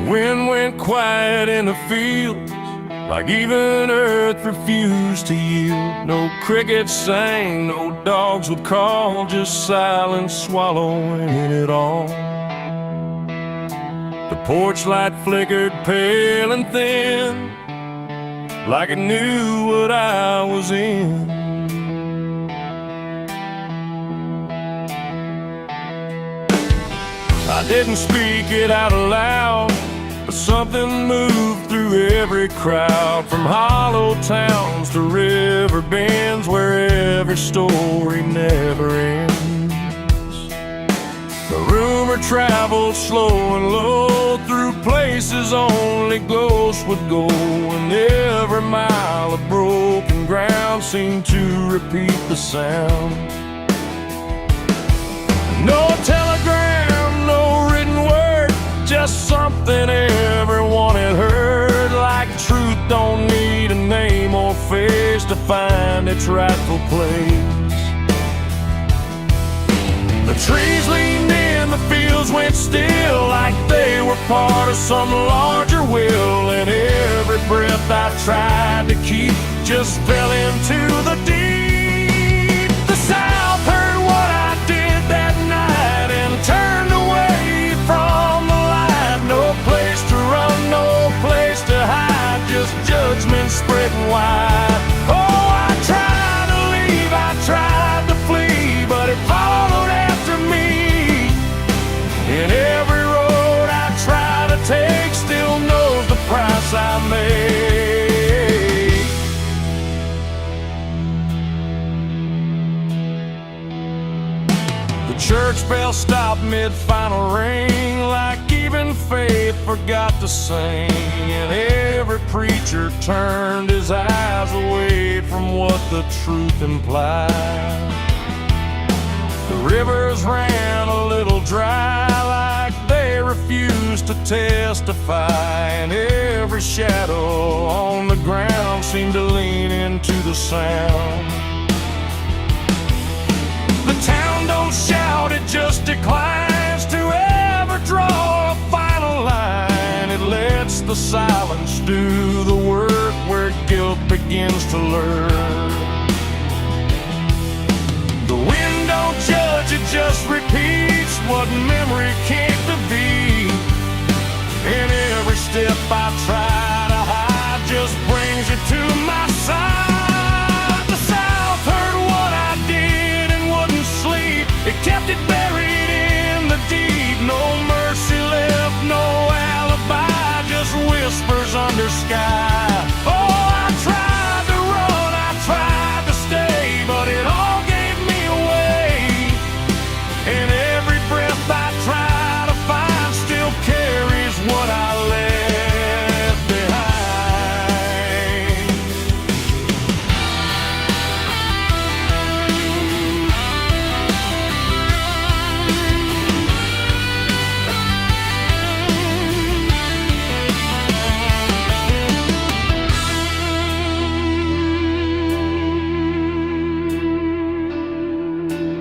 wind went quiet in the fields, like even earth refused to yield. No crickets sang, no dogs would call, just silence swallowing it all. The porch light flickered pale and thin, like it knew what I was in. I didn't speak it out loud, but something moved through every crowd, from hollow towns to river bends, where every story never ends. The rumor traveled slow and low through places only ghosts would go, and every mile of broken ground seemed to repeat the sound. No telegram, no written word, just something everyone had heard, like truth don't need a name or face to find its rightful place. The trees leaned in, the fields went still, like they were part of some larger will, and every breath I tried to keep just fell into the deep. The South heard what I did that night and turned away from the light. No place to run, no place to hide, just judgment spreading wide. Oh, I tried to leave, I tried to flee, but it followed after me. And every road I try to take still knows the price I made. The church bell stopped mid-final ring, like even faith forgot to sing, and every preacher turned his eyes away from what the truth implied. The rivers ran a little dry, like they refused to testify, and every shadow on the ground seemed to lean into the sound. The town don't shout, it just declines to ever draw a final line. It lets the silence do the work where guilt begins to learn. The wind don't judge, it just repeats what memory can't defeat. And every step I try to hide just brings you to my side. The South heard what I did and wouldn't sleep. It kept it buried in the deep. No mercy left, no alibi, just whispers under sky. Oh, I tried to run, I tried to stay, but it all gave me away. And every breath I try to find still carries what I left behind.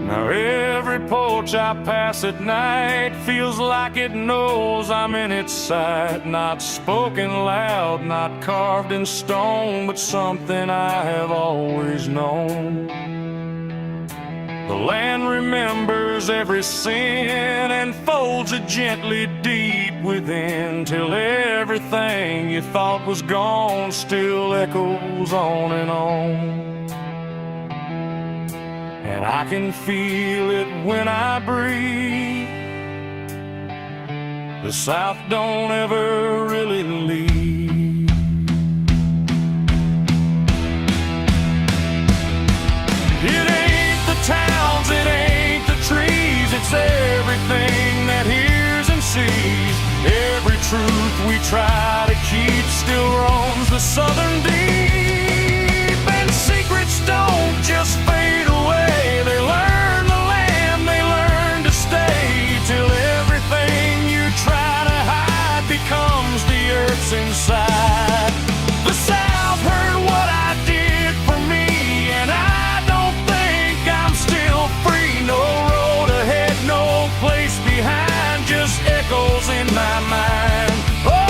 Now every porch I pass at night feels like it knows I'm in its sight. Not spoken loud, not carved in stone, but something I have always known. The land remembers every sin and folds it gently deep within, till everything you thought was gone still echoes on and on. And I can feel it when I breathe. The South don't ever really leave. It ain't the towns, it ain't the trees, it's everything that hears and sees. Every truth we try to keep still roams the southern deep. And secrets don't just fade away, they learn the land, they learn to stay, till everything you try to hide becomes the earth's inside. The South heard what I did for me, and I don't think I'm still free. No road ahead, no place behind, just echoes in my mind. Oh,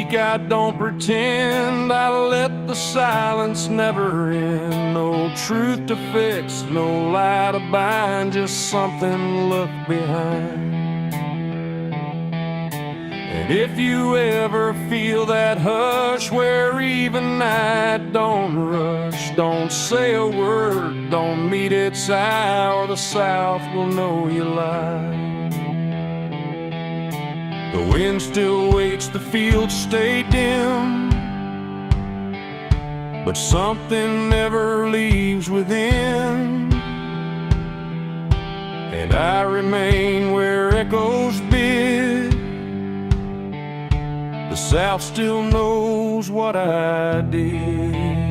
speak, I don't pretend. I let the silence never end. No truth to fix, no lie to bind, just something left behind. And if you ever feel that hush where even night don't rush, don't say a word, don't meet its eye, or the South will know you lie. The wind still waits, the fields stay dim, but something never leaves within. And I remain where echoes bid. The South still knows what I did.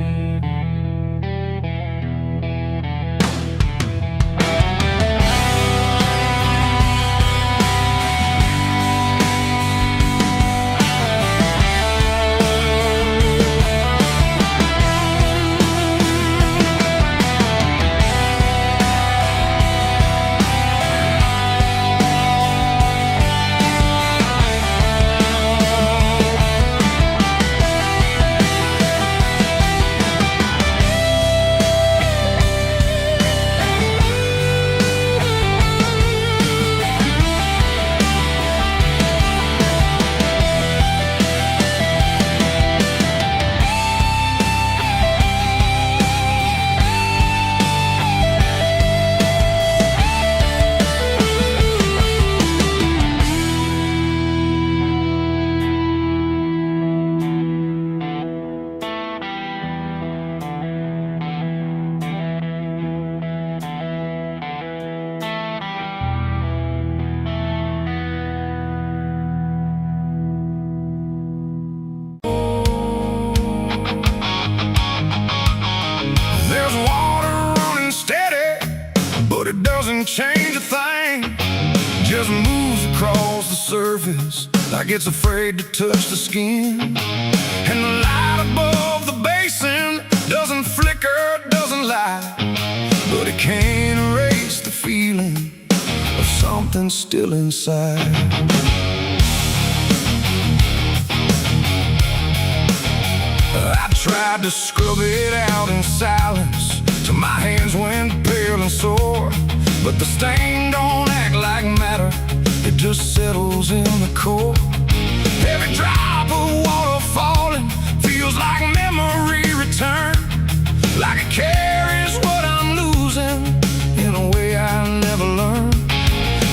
Change a thing, just moves across the surface like it's afraid to touch the skin. And the light above the basin doesn't flicker, doesn't lie, but it can't erase the feeling of something still inside. I tried to scrub it out in silence till my hands went pale and sore, but the stain don't act like matter, it just settles in the core. Every drop of water falling feels like memory return, like it carries what I'm losing in a way I never learned.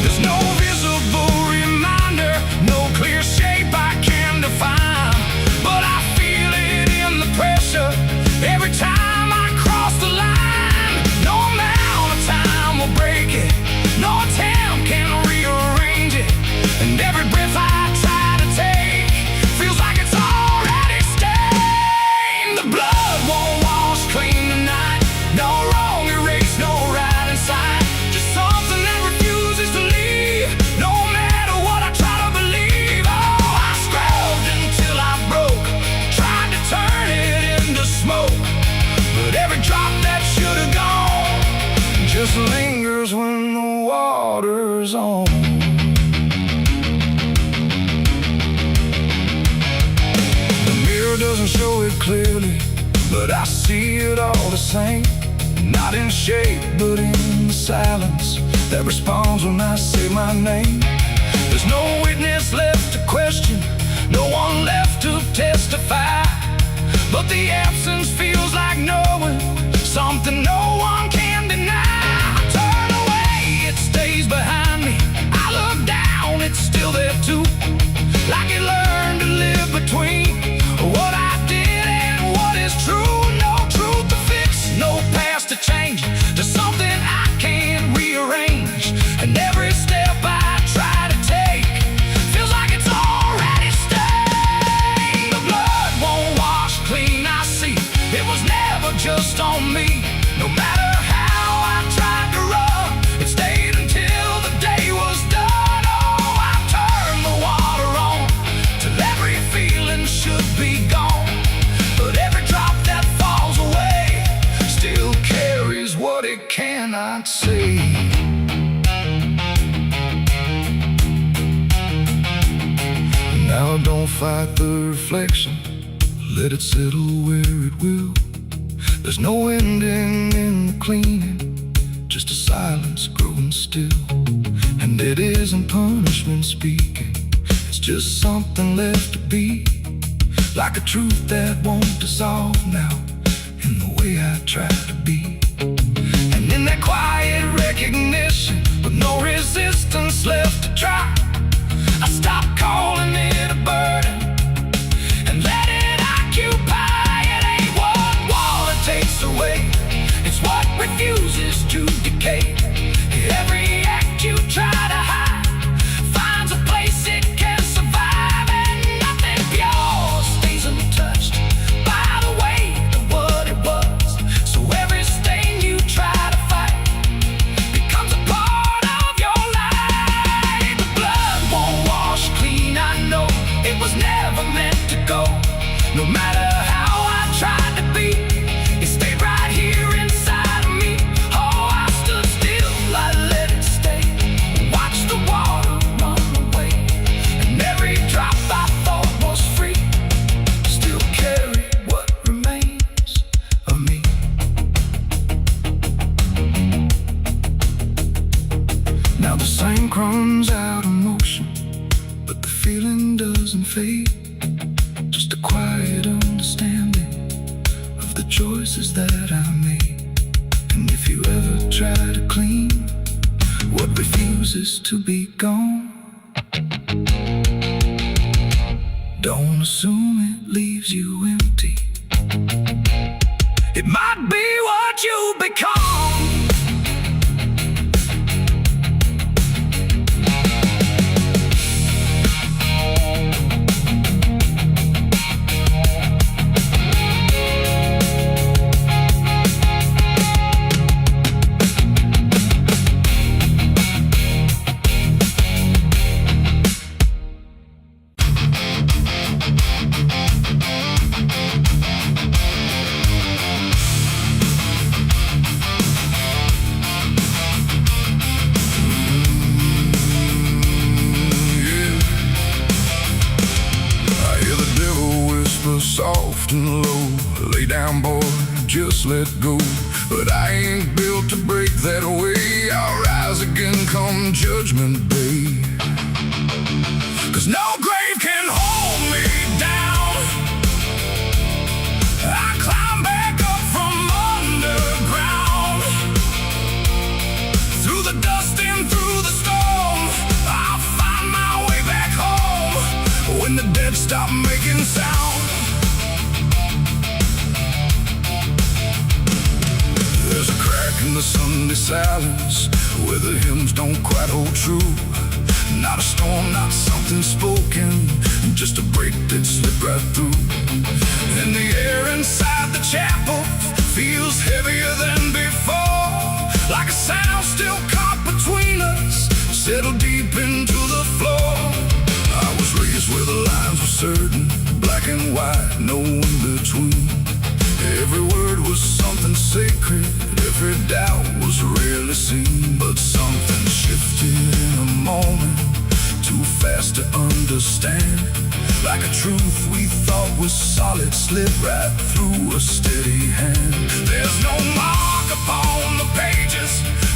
There's no visible reminder, no clear shape I can define, but I feel it in the pressure every time I cross the line. No amount of time will break it, no attempt can rearrange it, and every breath I try to take feels like it's already stained. The blood won't wash clean tonight, no wrong erased, no right inside, just something that refuses to leave, no matter what I try to believe. Oh, I scrubbed until I broke, tried to turn it into smoke, but every drop that should have gone just lingers when the water's on. The mirror doesn't show it clearly, but I see it all the same. Not in shape, but in the silence that responds when I say my name. There's no witness left to question, no one left to testify, but the absence feels like knowing something no one can deny. I turn away, it stays behind me. I look down, it's still there too, like it learned to live between what I did and what is true. No truth to fix, no past to change, to something I can't rearrange. And every step I try to take feels like it's already stained. The blood won't wash clean, I see fight the reflection, let it settle where it will. There's no ending in the cleaning, just a silence growing still. And it isn't punishment speaking, it's just something left to be, like a truth that won't dissolve now in the way I try to be. And in that quiet recognition, with no resistance left to try, I stop calling it a burden and let it occupy. It ain't what wall it takes away, it's what refuses to decay. Every act you try to hide finds a place it can survive, and nothing pure stays untouched by the weight of what it was. So every stain you try to fight becomes a part of your life. The blood won't wash clean, I know it was never meant to go. No matter how I tried to be, it stayed right here inside of me. Oh, I stood still, I let it stay, watched the water run away, and every drop I thought was free still carry what remains of me. Now the sink runs out of motion, but the feeling doesn't fade. Just a quiet understanding of the choices that I made. And if you ever try to clean what refuses to be gone, don't assume it leaves you empty. It might be what you become. Soft and low, lay down boy, just let go. But I ain't built to break that way. I'll rise again come judgment day. 'Cause no grave can hold me down. I climb back up from underground, through the dust and through the storm. I'll find my way back home when the dead stop making sound. There's a crack in the Sunday silence where the hymns don't quite hold true. Not a storm, not something spoken, just a break that slipped right through. And the air inside the chapel feels heavier than before, like a sound still caught between us, settled deep into the floor. I was raised where the lines were certain, black and white, no in between. Every word was something sacred, every doubt was rarely seen. But something shifted in a moment, too fast to understand. Like a truth we thought was solid slipped right through a steady hand. There's no mark upon the pages,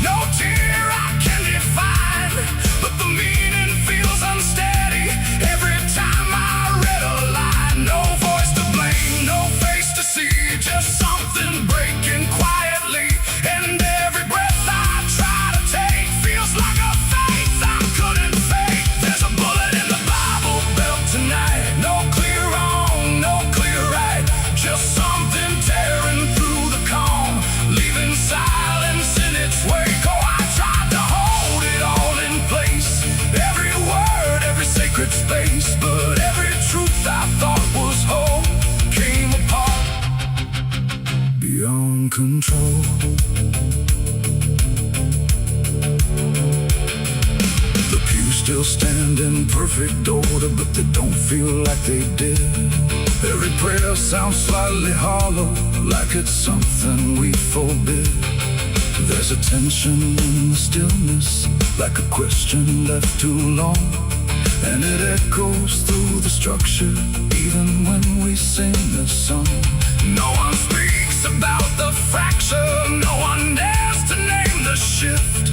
no tear I can define, but the meaning feels unsteady every time I read a line. No voice to blame, no face to see, just something breaking quietly. And every breath I try to take feels like a faith I couldn't fake. There's a bullet in the Bible belt tonight, no clear wrong, no clear right, just something tearing through the calm, leaving silence in its wake. Oh, I tried to hold it all in place, every word, every sacred space, but every truth I thought was whole came apart beyond control. The pews still stand in perfect order, but they don't feel like they did. Every prayer sounds slightly hollow, like it's something we forbid. There's a tension in the stillness, like a question left too long. and it echoes through the structure, even when we sing the song. No one speaks about the fracture, no one dares to name the shift,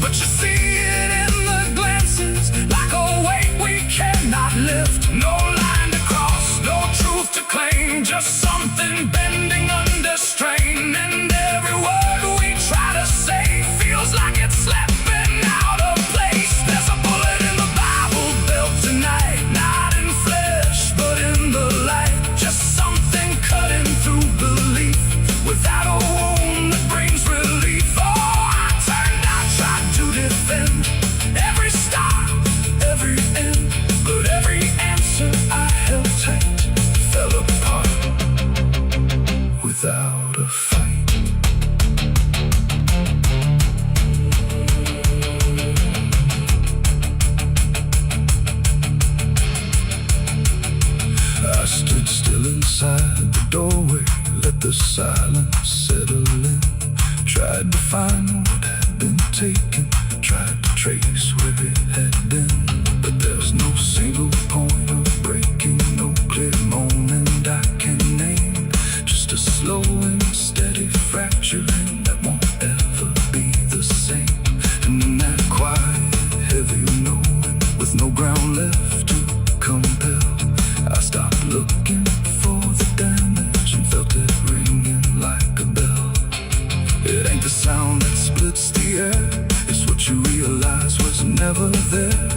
but you see it in the glances, like a weight we cannot lift. No line to cross, no truth to claim, just something bending under strain. And every word we try to say feels like it's slipping out of place. There's a bullet in the Bible built tonight, not in flesh but in the light. Just something cutting through belief, without a wound that brings relief. Oh, I turned, I tried to defend every start, every end, but every answer I held tight fell apart without a fight. I stood still inside the doorway, let the silence settle in. Tried to find what had been taken, tried to trace where it had been, but there's no single point of breaking, no clear moment I can name. Just a slow and steady fracturing that won't ever be the same. And in that quiet, heavy knowing, with no ground left to compel, I stopped looking for the damage and felt it ringing like a bell. It ain't the sound that splits the air, it's what you realize was never there.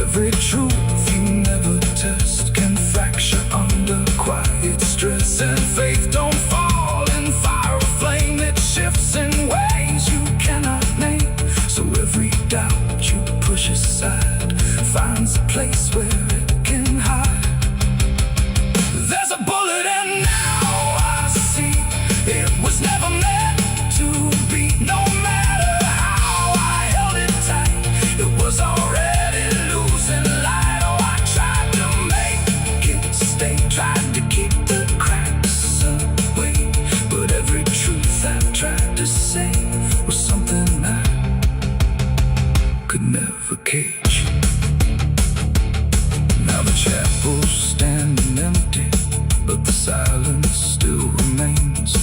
Every truth you never test can fracture under quiet stress. And faith don't fall in fire or flame, it shifts in ways you cannot name. So every doubt you push aside finds a place where it can hide. There's a bullet and now I see it was never meant to be. No matter how I held it tight, it was already losing light. Oh, I tried to make it stay, tried to keep the cracks away, but every truth I tried to say was something I could never cage. Now the chapel's standing empty, but the silence still remains.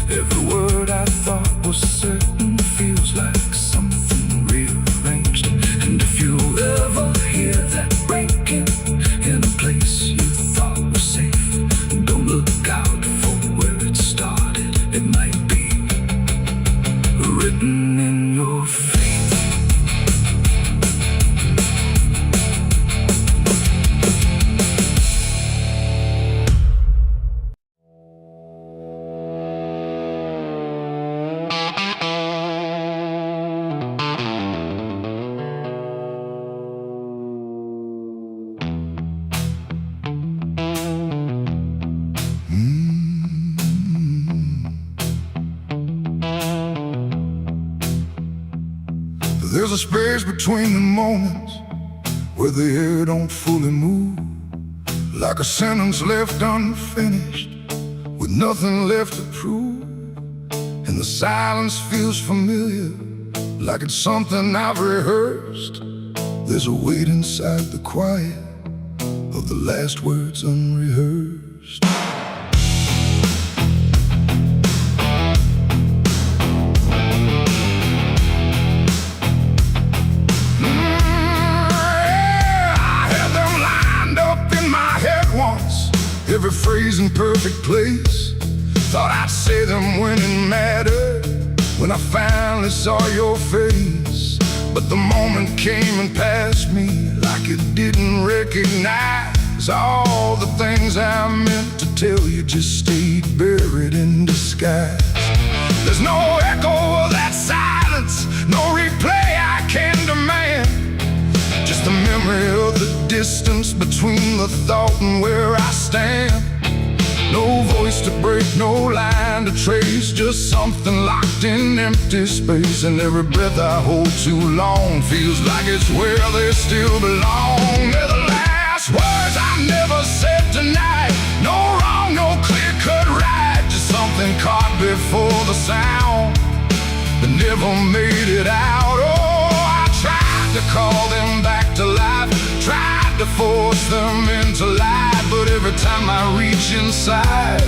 Every word I thought was certain feels like something rearranged. And if you ever hear that breaking in a place you thought was safe, don't look out for where it started. It might be written in your fate. There's a space between the moments where the air don't fully move, like a sentence left unfinished with nothing left to prove. And the silence feels familiar, like it's something I've rehearsed. There's a weight inside the quiet of the last words unrehearsed. Every phrase in perfect place, thought I'd say them when it mattered, when I finally saw your face. But the moment came and passed me like it didn't recognize all the things I meant to tell you just stayed buried in disguise. There's no echo of that silence, no replay I can demand, just the memory of the distance between the thought and where I stand. No voice to break, no line to trace, just something locked in empty space. And every breath I hold too long feels like it's where they still belong. They're the last words I never said tonight. No wrong, no clear-cut right, just something caught before the sound that never made it out. Oh, I tried to call them back to life, tried to force them into light, but every time I reach inside,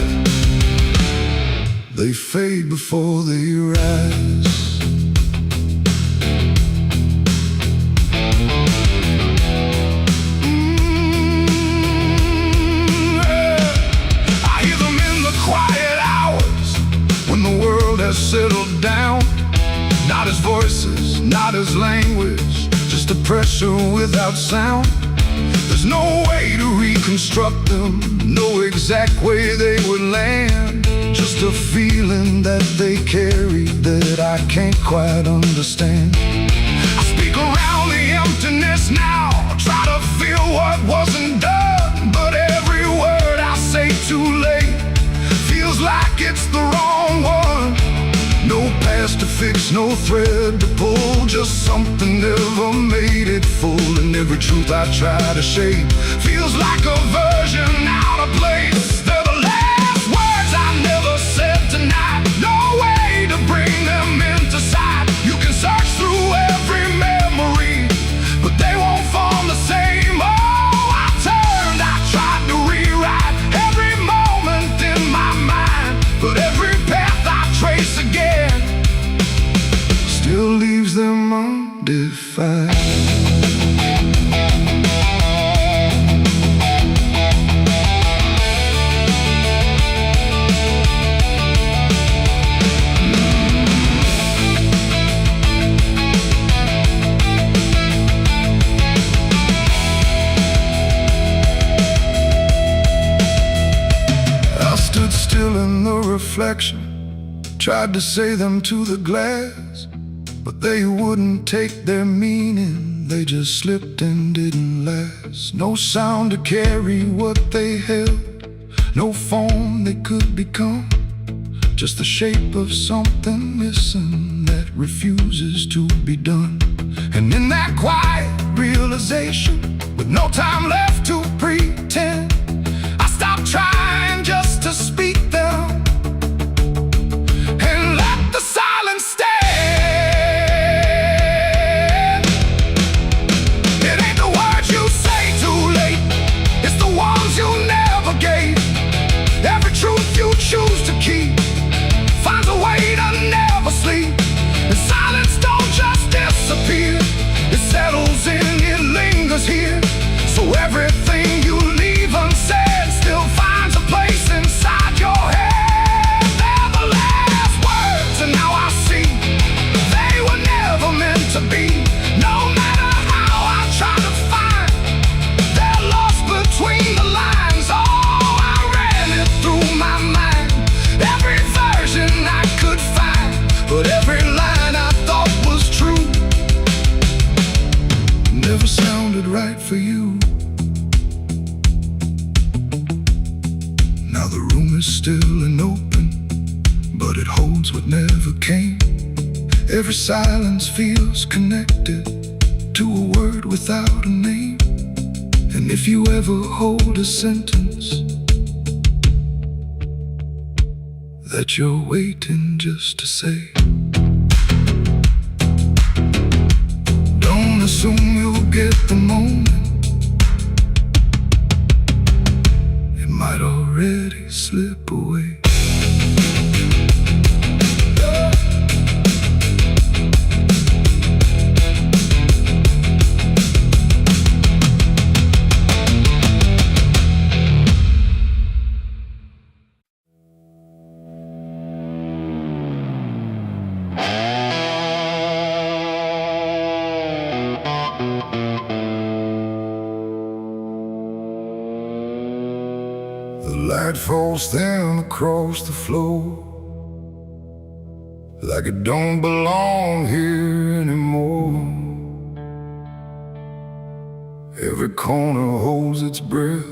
they fade before they rise. I hear them in the quiet hours when the world has settled down. Not as voices, not as language, just a pressure without sound. There's no way to reconstruct them, no exact way they would land. Just a feeling that they carry that I can't quite understand. I speak around the emptiness now, try to feel what wasn't done, but every word I say too late feels like it's the wrong one. No past to fix, no thread to pull, just something never made it full. And every truth I try to shape feels like a version out of place. They're the last words I never said tonight. No way to bring them into sight. You can search through every memory, but they won't form the same. Oh, I turned, I tried to rewrite every moment in my mind, but every path I trace again still leaves them undefined. I stood still in the reflection, tried to say them to the glass, but they wouldn't take their meaning, they just slipped and didn't last. No sound to carry what they held, no form they could become, just the shape of something missing that refuses to be done. And in that quiet realization, with no time left to pretend, I stopped trying just to speak them and let the silence stand. Choose to keep finds a way to never sleep. And silence don't just disappear, it settles in, it lingers here. So everything you leave unsaid still finds a place inside your head. They're the last words, and now I see they were never meant to be. No matter how I try to find, they're lost between the lines. Oh, I ran it through my mind, every version I could find, but every line I thought was true never sounded right for you. Now the room is still and open, but it holds what never came. Every silence feels connected to a word without a name. And if you ever hold a sentence that you're waiting just to say, don't assume you'll get the moment, it might already slip away. The light falls down across the floor, like it don't belong here anymore. Every corner holds its breath,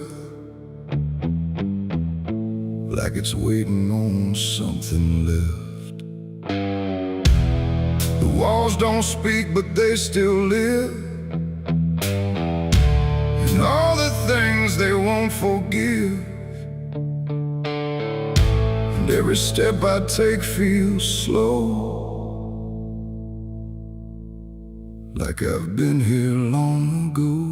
like it's waiting on something left. The walls don't speak, but they still live, and all the things they won't forgive. And every step I take feels slow, like I've been here long ago.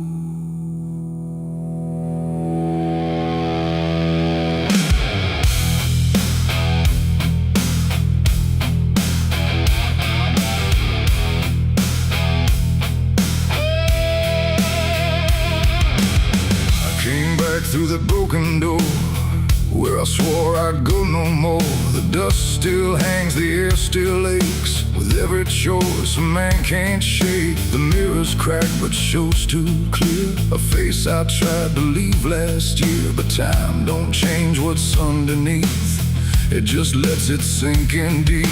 I swore I'd go no more. The dust still hangs, the air still aches. With every choice a man can't shake. The mirror's cracked but shows too clear. A face I tried to leave last year. But time don't change what's underneath. It just lets it sink in deep.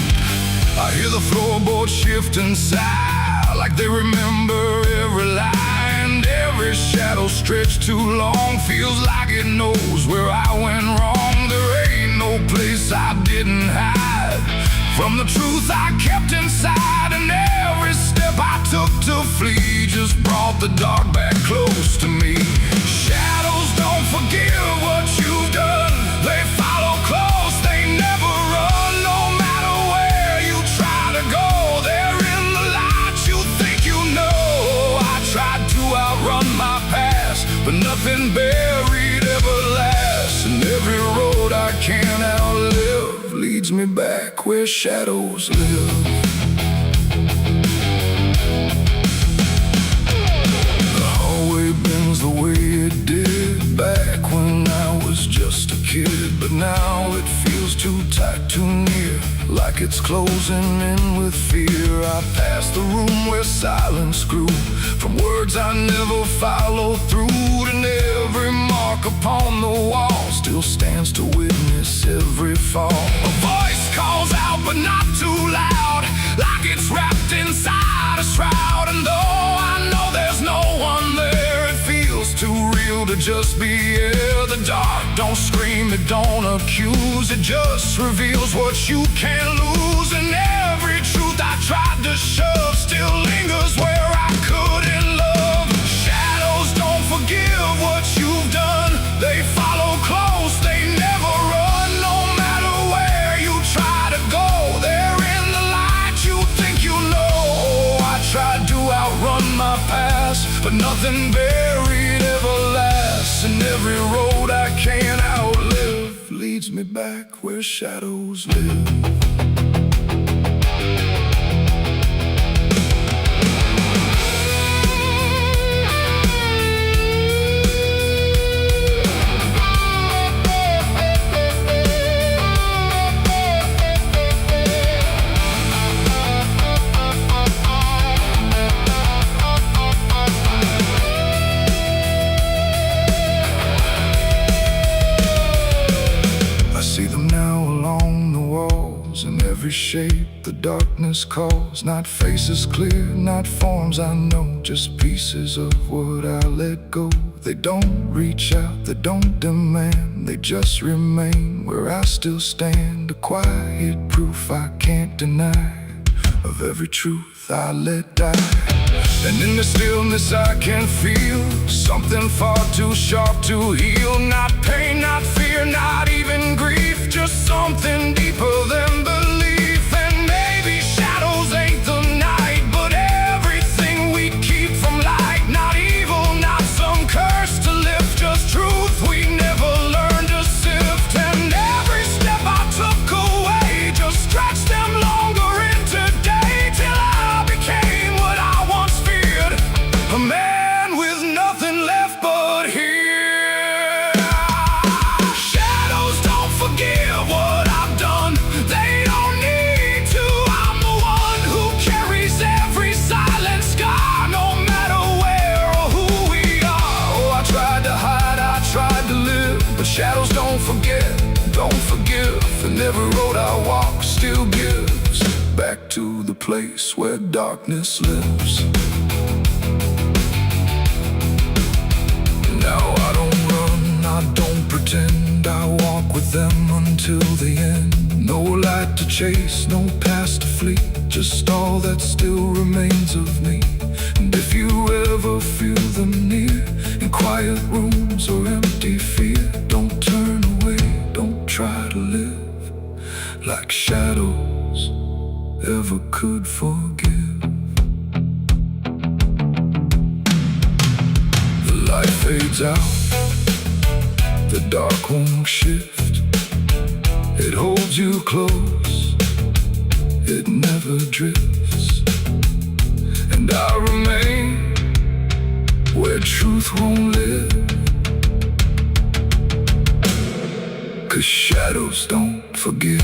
I hear the floorboards shift and sigh, like they remember every lie. And every shadow stretched too long feels like it knows where I went wrong. There ain't no place I didn't hide from the truth I kept inside. And every step I took to flee just brought the dark back close to me. Shadows don't forgive what you've done. They follow close, they never run. No matter where you try to go, they're in the light you think you know. I tried to outrun my past, but nothing buried ever lasts. And every road I can't outlive leads me back where shadows live. The hallway bends the way it did back when I was just a kid. But now it feels too tight, too near, like it's closing in with fear. I passed the room where silence grew, from words I never followed through. And every mark upon the wall still stands to witness every fall. A voice calls out but not too loud, like it's wrapped inside a shroud. And though I know there's no one there, it feels too real to just be here. The dark don't scream, it don't accuse, it just reveals what you can't lose. And every truth I tried to shove still lingers where I couldn't love. Shadows don't forgive what you've done. They follow close, they never run. No matter where you try to go, they're in the light you think you know. I tried to outrun my past, but nothing buried ever lasts. And every road I can't outlive leads me back where shadows live. Every shape the darkness calls, not faces clear, not forms I know, just pieces of what I let go. They don't reach out, they don't demand, they just remain where I still stand. A quiet proof I can't deny of every truth I let die. And in the stillness I can feel something far too sharp to heal. Not pain, not fear, not even grief, just something deeper than belief. And maybe shadows ain't the night, but everything we keep from light. Not evil, not some curse to lift, just truth we never learned to sift. And every step I took away just stretched them longer into day, till I became what I once feared, a man with nothing left but here. Shadows don't forgive what I've done, they don't need to. I'm the one who carries every silent scar, no matter where or who we are. Oh, I tried to hide, I tried to live, but shadows don't forget, don't forgive. And every road I walk still gives back to the place where darkness lives. Now I don't run, I don't pretend, I walk with them until the end. No light to chase, no past to flee, just all that still remains of me. And if you ever feel them near, in quiet rooms or empty fear, don't turn away, don't try to live like shadows ever could forgive. The light fades out, the dark won't shift. It holds you close, it never drifts. And I remain where truth won't live. 'cause shadows don't forgive.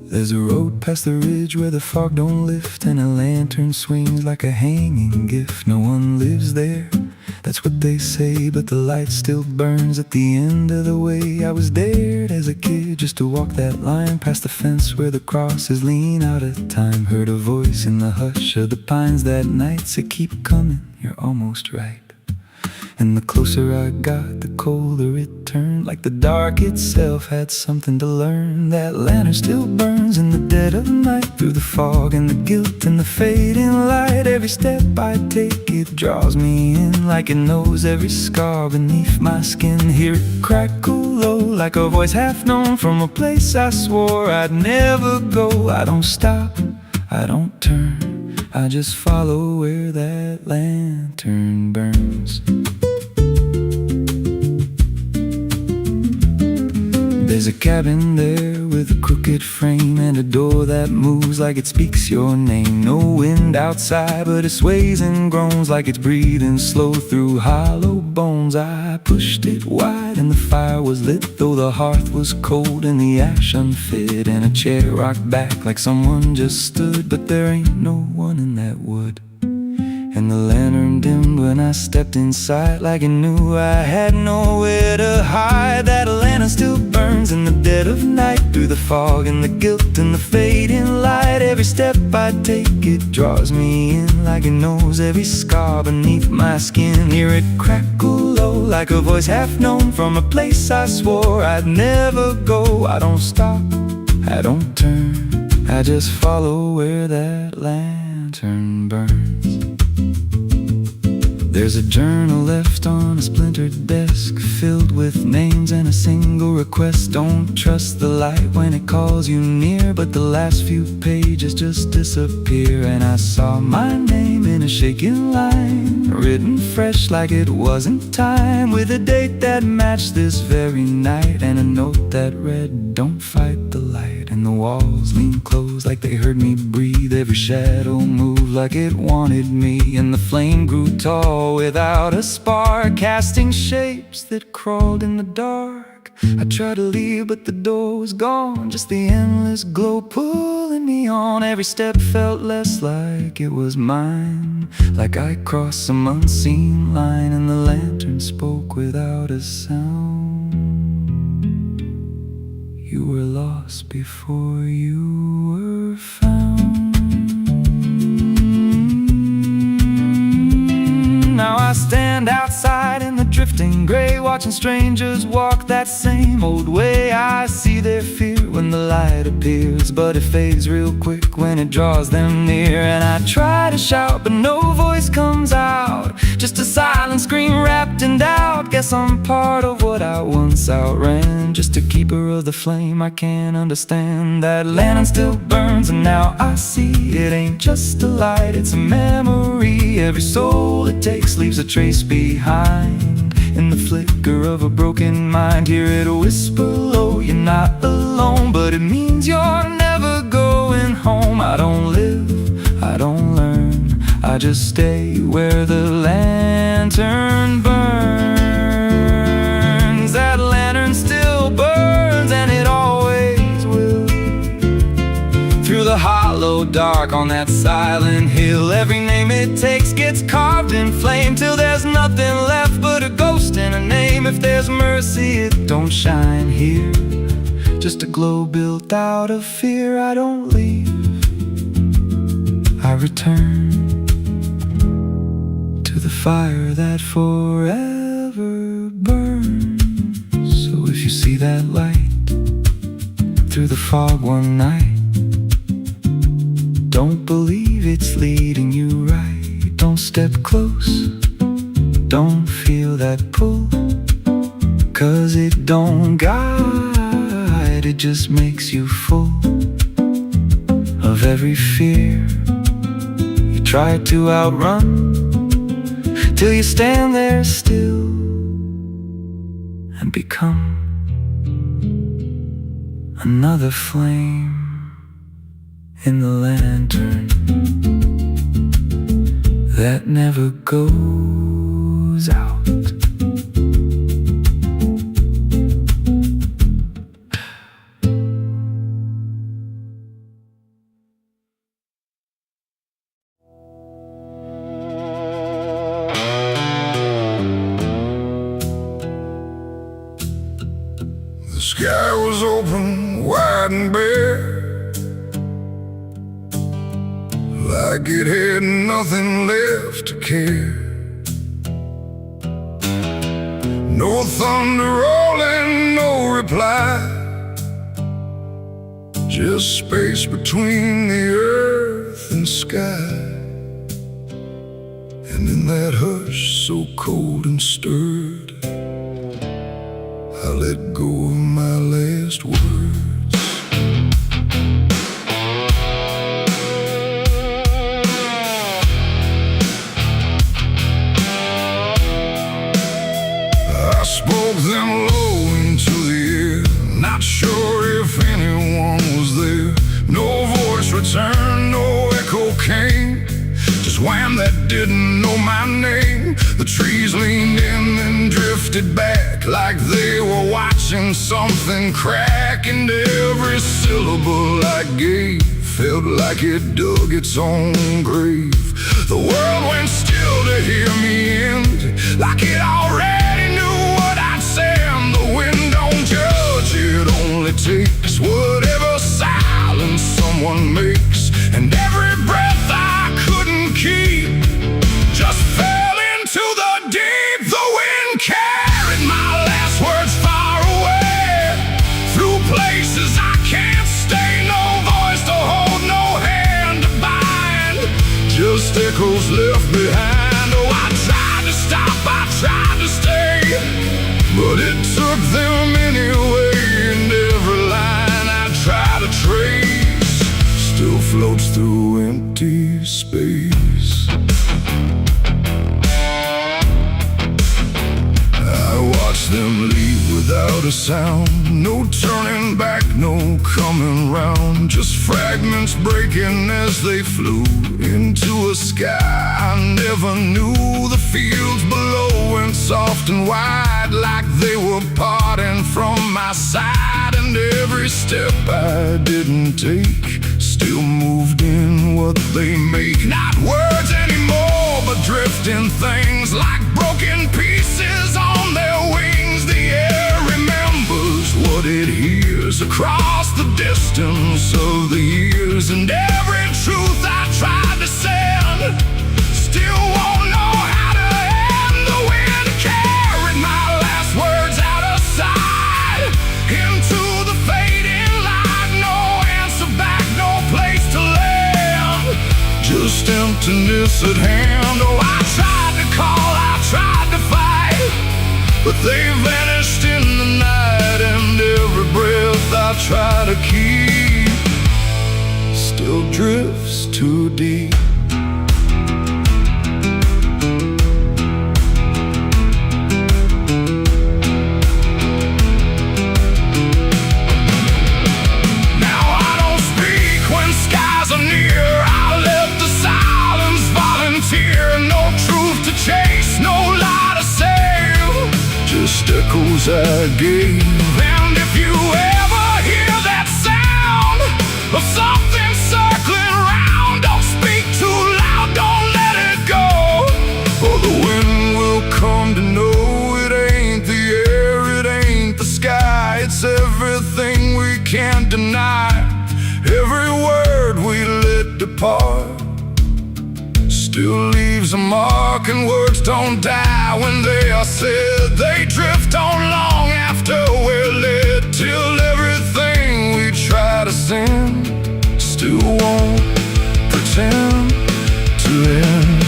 There's a road past the ridge where the fog don't lift, and a lantern swings like a hanging gift. No one lives there, that's what they say, but the light still burns at the end of the way. I was dared as a kid just to walk that line past the fence where the crosses lean out of time. Heard a voice in the hush of the pines that night said, keep coming, you're almost right. And the closer I got, the colder it turned, like the dark itself had something to learn. That lantern still burns in the dead of night, through the fog and the guilt and the fading light. Every step I take, it draws me in, like it knows every scar beneath my skin. Hear it crackle low, like a voice half known from a place I swore I'd never go. I don't stop, I don't turn, I just follow where that lantern burns. There's a cabin there with a crooked frame and a door that moves like it speaks your name. No wind outside, but it sways and groans like it's breathing slow through hollow bones. I pushed it wide and the fire was lit, though the hearth was cold and the ash unfit, and a chair rocked back like someone just stood. But there ain't no one in that wood. And the lantern dimmed when I stepped inside, like it knew I had nowhere to hide. That lantern still burns in the dead of night, through the fog and the guilt and the fading light. Every step I take, it draws me in, like it knows every scar beneath my skin. Hear it crackle low, like a voice half known from a place I swore I'd never go. I don't stop, I don't turn, I just follow where that lantern burns. There's a journal left on a splintered desk, filled with names and a single request. Don't trust the light when it calls you near, but the last few pages just disappear. And I saw my name in a shaking line, written fresh like it wasn't time, with a date that matched this very night, and a note that read, don't fight the light. And the walls leaned close like they heard me breathe, every shadow moved like it wanted me, and the flame grew tall without a spark, casting shapes that crawled in the dark. I tried to leave, but the door was gone, just the endless glow pulling me on. Every step felt less like it was mine, like I crossed some unseen line, and the lantern spoke without a sound. You were lost before you were found. Now I stand outside in the drifting gray, watching strangers walk that same old way. I see their fear when the light appears, but it fades real quick when it draws them near. And I try to shout, but no voice comes out, just a silent scream wrapped in doubt. Guess I'm part of what I once outran, just a keeper of the flame I can't understand. That lantern still burns, and now I see it ain't just a light, it's a memory. Every soul it takes leaves a trace behind, in the flicker of a broken mind. Hear it whisper low, you're not alone, but it means you're never going home. I don't live, I don't learn, I just stay where the lantern burns. That lantern still burns, and it always will, through the hollow dark on that silent hill. Every name it takes gets carved in flame, till there's nothing left but a ghost and a name. If there's mercy, it don't shine here, just a glow built out of fear. I don't leave, I return to the fire that forever burns. So if you see that light through the fog one night. Don't believe it's leading you right. Don't step close, don't feel that pull, 'cause it don't guide, it just makes you full of every fear you try to outrun, till you stand there still and become another flame in the lantern that never goes out. The sky was open, wide and bare, like it had nothing left to care. No thunder rolling, no reply, just space between the earth and sky. And in that hush so cold and stirred, I let go of my last words. I spoke them low into the air, not sure if anyone was there. No voice returned, no echo came, just wham that didn't know my name. The trees leaned in and drifted back, like they were watching something crack. And every syllable I gave felt like it dug its own grave. The world went still to hear me end, like it already knew what I'd say. And the wind don't judge, it only takes whatever silence someone makes. And every breath I couldn't keep just fell into the deep. The wind carried my last words far away, through places I can't stay. No voice to hold, no hand to bind, just echoes left behind. Oh, I tried to stop, I tried to stay, but it took them anyway. And every line I try to trace still floats through empty space. I watched them leave without a sound, no turning back, no coming round, just fragments breaking as they flew into a sky I never knew. The fields below went soft and wide, like they were parting from my side. And every step I didn't take still moved in what they make. Not words anymore, but drifting things, like broken pieces on their wings. The air remembers what it hears across the distance of the years. And every truth I tried to send still won't know how to end. The wind carried my last words out of sight, into the fading light. No answer back, no place to land, just emptiness at hand. Oh, I tried to call, I tried to fight, but they vanished in the night. And every breath I try to keep still drifts too deep. Now I don't speak when skies are near, I let the silence volunteer. No truth to chase, no lie to save, just echoes I gave. And if you ever hear that sound of something circling round, don't speak too loud, don't let it go, or the wind will come to know it ain't the air, it ain't the sky, it's everything we can't deny. Every word we let depart still leaves a mark, and words don't die when they are said. They drift on long after we're lit, till everything we try is in, still won't pretend to end.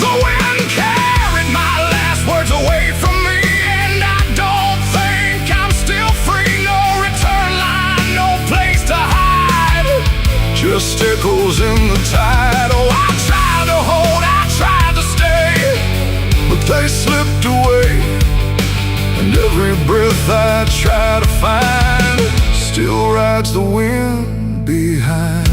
The wind carried my last words away from me, and I don't think I'm still free. No return line, no place to hide, just echoes in the tide. Oh, I tried to hold, I tried to stay, but they slipped away. And every breath I try to find still rides the wind behind.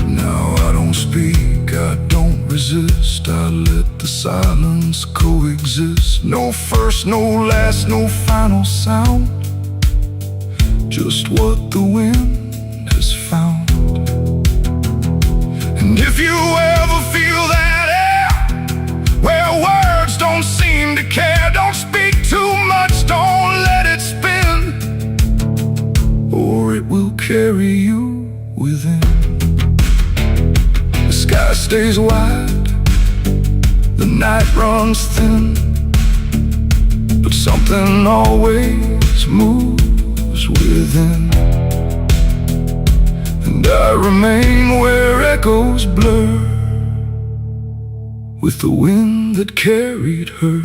Now I don't speak, I don't resist, I let the silence coexist. No first, no last, no final sound, just what the wind has found. And if you ever feel that where words don't seem to care, don't speak too much, don't let it spin, or it will carry you within. The sky stays wide, the night runs thin, but something always moves within. And I remain where echoes blur with the wind that carried her.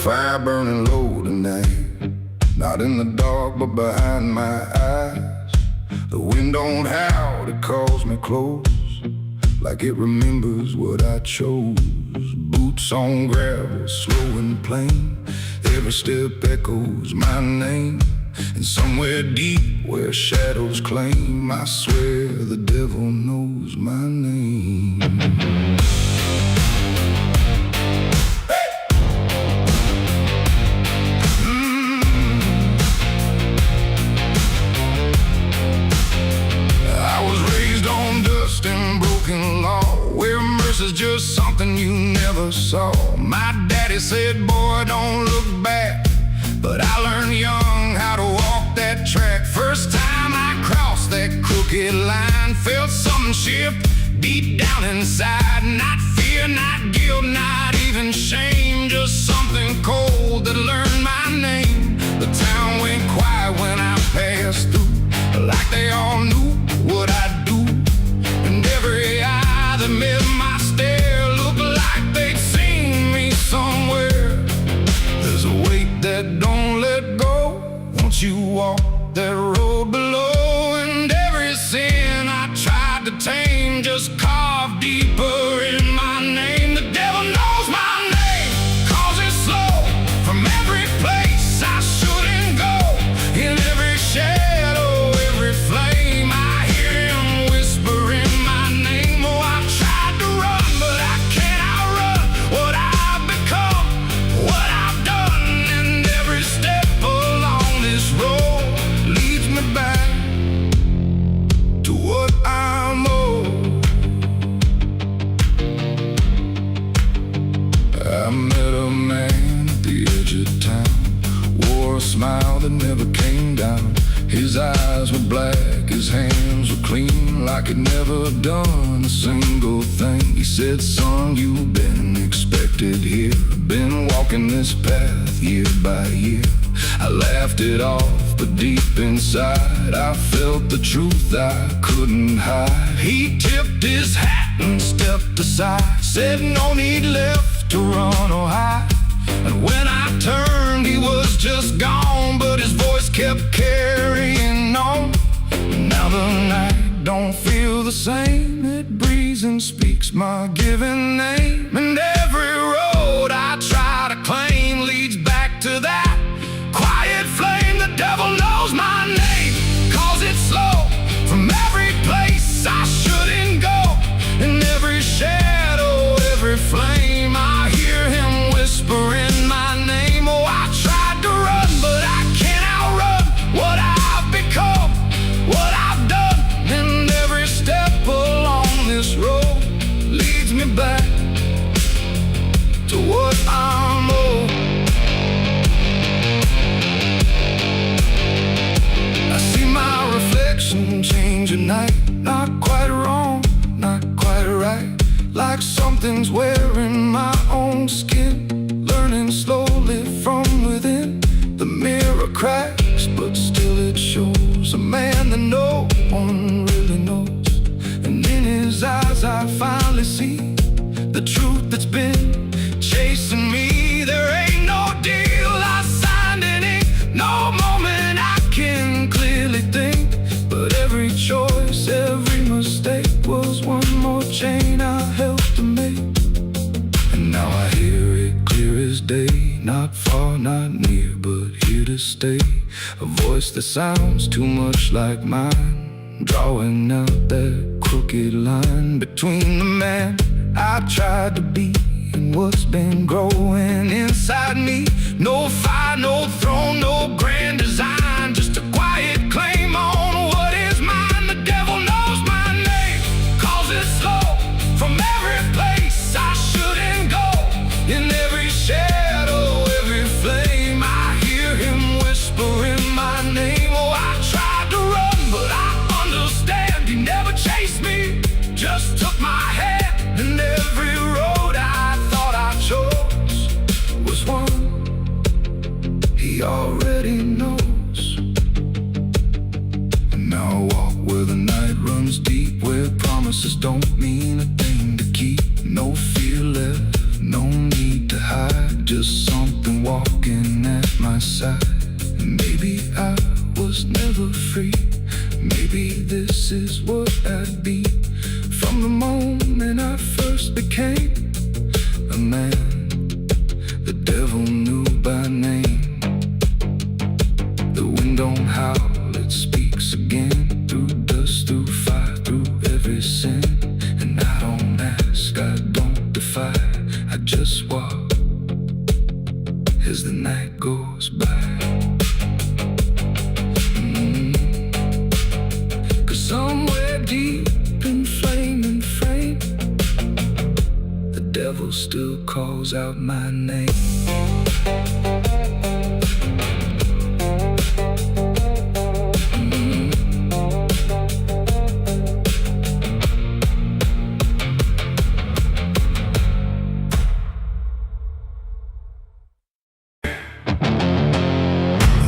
Fire burning low tonight, not in the dark but behind my eyes. The wind don't howl, it calls me close, like it remembers what I chose. Boots on gravel, slow and plain, every step echoes my name. And somewhere deep where shadows claim, I swear the devil knows my name. Is just something you never saw. My daddy said, boy, don't look back, but I learned young how to walk that track. First time I crossed that crooked line, felt something shift deep down inside. Not fear, not guilt, not even shame, just something cold that learned my name. The town went quiet when I passed through, like they all knew what I'd do. And every eye that met my stare looked like they'd seen me somewhere. There's a weight that don't let go once you walk that road below. And every sin I tried to tame just carved deeper in my name. The devil knows my name, 'cause it's slow from every place I shouldn't go. In every shadow, every flame, I hear him whispering my name. Oh, I've tried to run, but I can't outrun what I've become, what I've done. And every step along this road leads me back to what I'm owed. I met a man at the edge of town, wore a smile that never came down. His eyes were black, his hands were clean, like he'd never done a single thing. He said, son, you've been expected here, been walking this path year by year. I laughed it off, but deep inside I felt the truth I couldn't hide. He tipped his hat and stepped aside, said no need left to run or hide. And when I turned, he was just gone, but his voice kept carrying on. Now the night don't feel the same, it breathes and speaks my given name. And every road I try to claim leads back to that quiet flame. The devil knows my name, 'cause it's night, not quite wrong, not quite right. Like something's wearing my own skin, learning slowly from within. The mirror cracks, but still it shows a man that no one really knows. And in his eyes I finally see the truth that's been chasing me. There ain't no deal I signed in ink, no moment I can clearly think. But every choice, every mistake was one more chain I helped to make. And now I hear it clear as day, not far, not near, but here to stay. A voice that sounds too much like mine, drawing out that crooked line between the man I tried to be and what's been growing inside me. No fire, no throne, no grand design, just a quiet claim on what is mine. The devil knows my name, calls it slow from every place I shouldn't go. In every shadow, every flame, I hear him whispering my name. Oh, I tried to run, but I understand he never chased me, just took my hand. And every road I thought I chose was one he already knows. And now I walk where the night runs deep, where promises don't mean a thing to keep. No fear left, no need to hide, just something walking at my side. And maybe I was never free, maybe this is what I'd be. From the moment I first became a man, the devil knew by name. The wind don't howl, it speaks again, through dust, through fire, through every sin. And I don't ask, I don't defy, I just walk as the night goes by. Cause somewhere deep in flame and frame, the devil still calls out my name.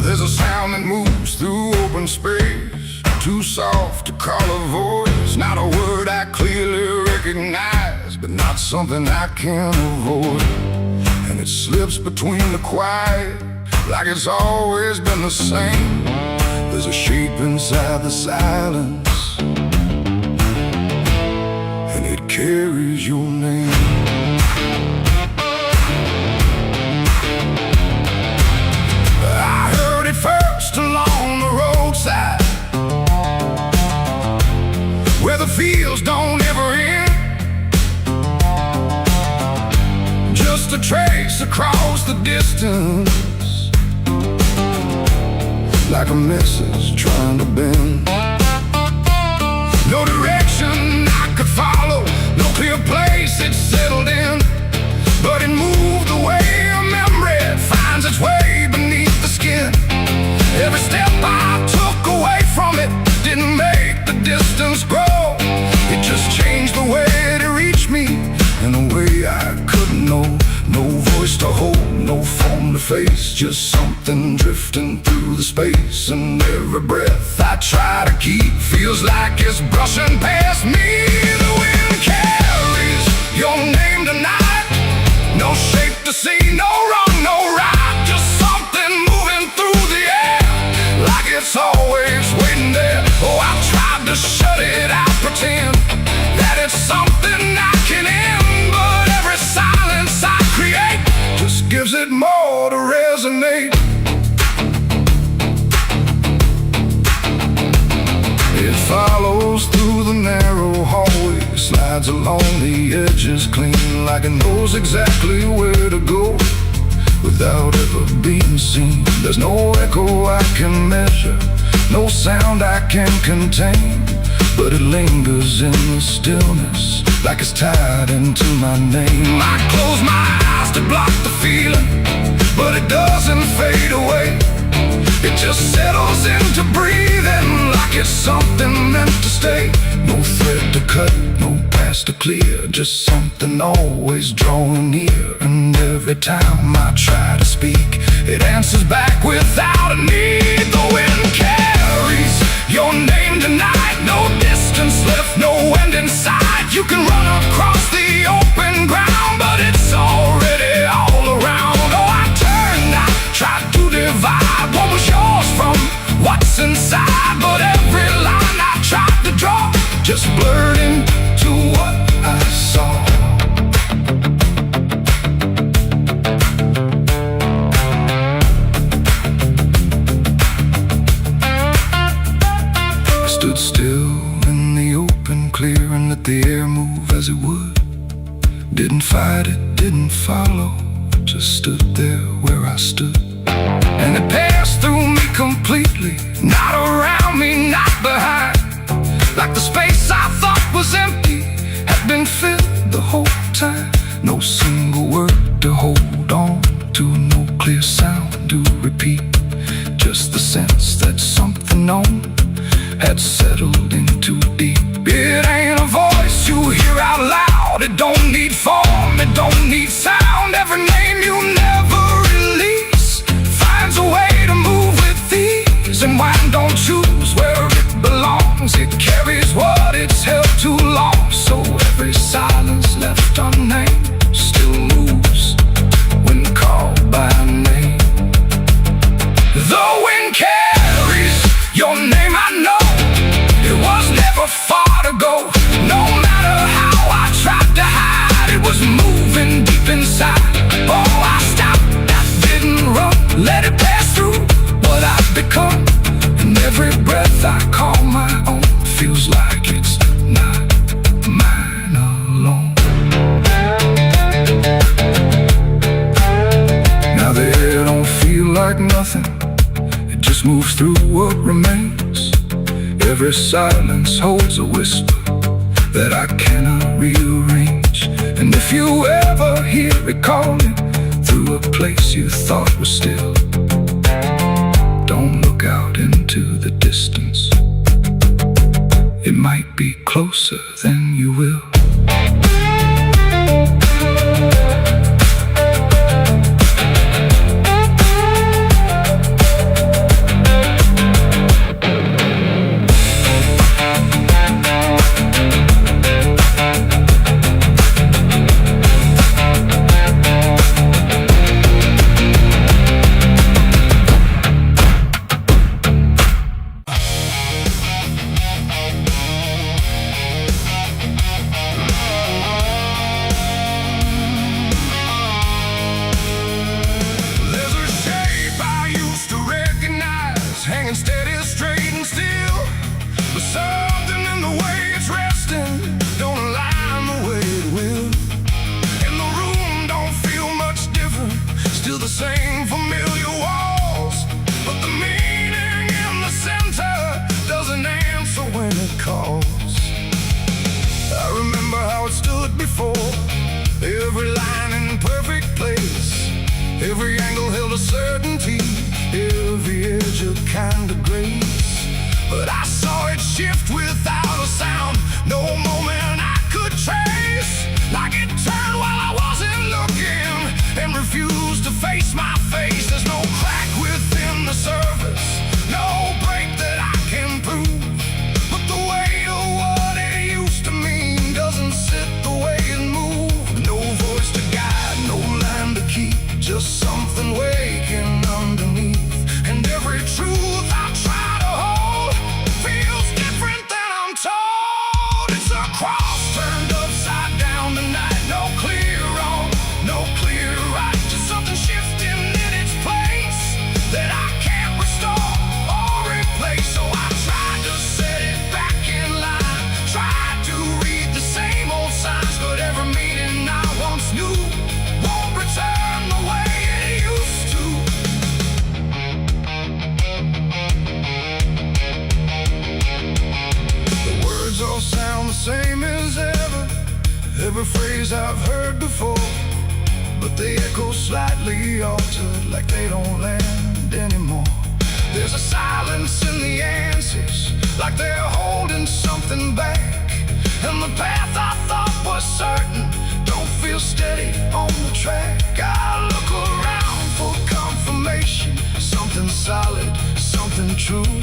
There's a sound that moves through open space, too soft to call a voice. Not a word I clearly recognize, but not something I can avoid. And it slips between the quiet, like it's always been the same. There's a shape inside the silence, and it carries your name. I heard it first along the roadside, where the fields don't ever end. Just a trace across the distance, like a message trying to bend. No direction I could follow, no clear place it settled in, but it moved the way a memory finds its way beneath the skin. Every step I took away from it didn't make the distance grow, it just changed the way it reached me in a way I couldn't know. No voice to hold, no form to face, just something drifting through the space. And every breath I try to keep feels like it's brushing past me. The wind carries your name tonight, no shape to see, no wrong, no right, just something moving through the air, like it's always waiting there. Oh, I tried to shut it out, pretend that it's something I can end, but every silence I create just gives it more to resonate. It follows through the narrow hallway, slides along the edges clean, like it knows exactly where to go without ever being seen. There's no echo I can measure, no sound I can contain, but it lingers in the stillness, like it's tied into my name. I close my eyes to block the feeling, but it doesn't fade away. It just settles into breathing, like it's something meant to stay. No thread to cut, no path to clear, just something always drawing near. And every time I try to speak, it answers back without a need. The wind carries your name tonight, no distance left, no end in sight. You can run across the open ground, but it's already all around. Oh, I turned, I tried to divide what was yours from what's inside, but every line I tried to draw just blurred into what I saw. I stood still in the open, clear, and let the air move as it would. Didn't fight it, didn't follow, just stood there where I stood. And it passed through me completely, not around me, not behind. Like the space I thought was empty had been filled the whole time. No single word to hold on to, no clear sound to repeat. Just the sense that something known had settled in too deep. It ain't a voice you hear out loud, it don't need form, it don't need sound. Every name you never release finds a way to move with ease. And wine don't choose where it belongs, it carries what it's held too long. So every silence left unnamed still moves when called by name. The wind carries your name, I know. It was never far to go. No matter how I tried to hide, it was moving deep inside. Oh, I stopped, I didn't run, let it pass through what I've become. And every breath I call my own feels like it's not mine alone. Now the air don't feel like nothing, it just moves through what remains. Every silence holds a whisper that I cannot rearrange. And if you ever hear it calling through a place you thought was still, don't look out into the distance, it might be closer than you will. Hanging steady, straight and still, but something in the way it's resting don't align the way it will. And the room don't feel much different, still the same familiar walls, but the meaning in the center doesn't answer when it calls. I remember how it stood before, every line in perfect place, every angle held a certainty, every edge a kind of grace. But I saw it shift without a sound, no moment I could trace. Like it turned while I wasn't looking and refused to face my face. There's no crack within the surface, no break that I can prove, but the weight of what it used to mean doesn't sit the way it moved. No voice to guide, no line to keep, just something waking underneath. And every truth I try to hold feels different than I'm told. It's a cross turned upside down tonight. No clear wrong, no clear right, just something shifting in its place that I can't restore or replace. So I tried to set it back in line, tried to read the same old signs, but every meaning I once knew won't return the way it used to. All sound the same as ever, every phrase I've heard before, but they echo slightly altered, like they don't land anymore. There's a silence in the answers, like they're holding holding something back, and the path I thought was certain don't feel steady on the track. I look around for confirmation, something solid, something true,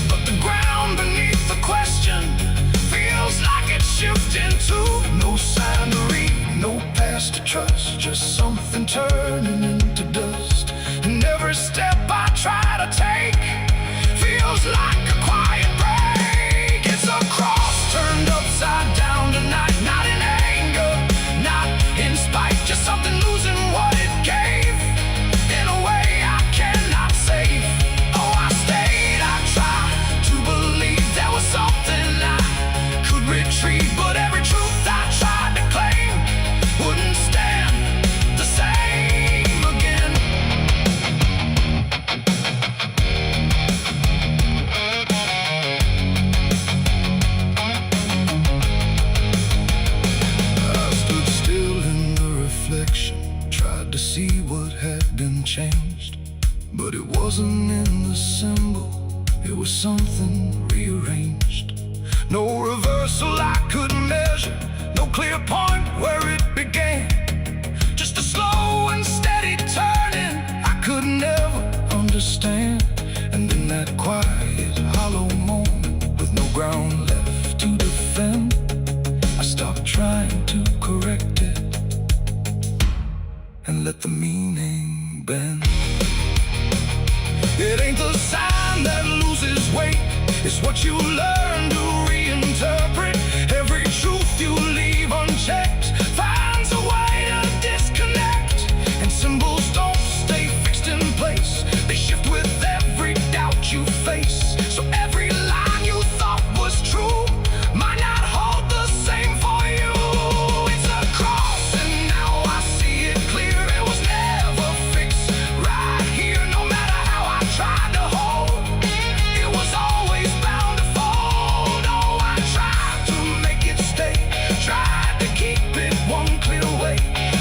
but the ground beneath the question feels like it's shifting too. No sign to read, no past to trust, just something turning into dust. And every step I try to take feels like a quiet break. It's a cross turned upside down tonight, not in anger, not in spite, just something losing what it gave in a way I cannot save. Oh, I stayed, I tried to believe there was something I could retrieve, but every truth I tried to claim wouldn't stand the same again. I stood still in the reflection, tried to see what had been changed, but it wasn't in the symbol, it was something rearranged. No reversal I could measure, no clear point where it began, just a slow and steady turning I could never understand. And in that quiet, hollow moment, with no ground left to defend, I stopped trying to correct it and let the meaning bend. It ain't the sign that loses weight, it's what you learn to reinterpret. Every truth you leave unchecked finds a way to disconnect, and symbols don't stay fixed in place, they shift with every doubt you face. So every line you thought was true might not hold the same for you. It's a cross and now I see it clear, it was never fixed right here. No matter how I tried to hold, it was always bound to fold. Oh, I tried to make it stay, tried to keep it one clear way,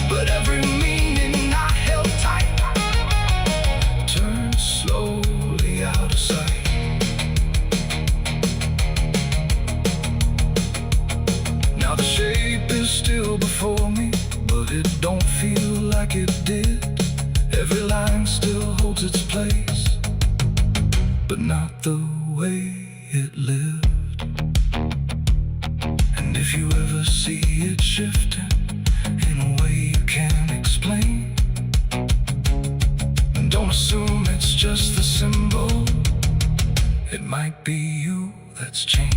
but every meaning I held tight turned slowly out of sight. Now the shape is still before me, but it don't feel like it did. Every line still holds its place, but not the way it lived. And if you ever see it shifting in a way you can't explain, don't assume it's just the symbol, it might be you that's changed.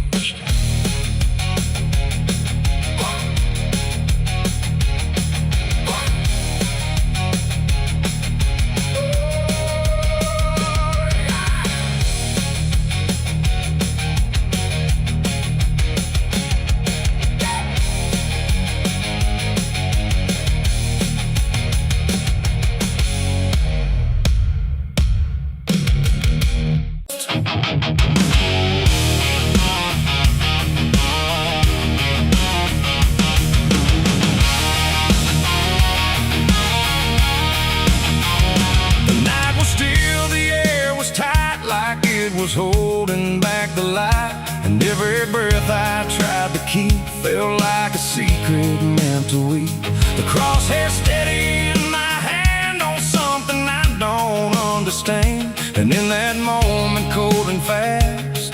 Was holding back the light, and every breath I tried to keep felt like a secret meant to weep. The crosshair steady in my hand on something I don't understand, and in that moment, cold and fast,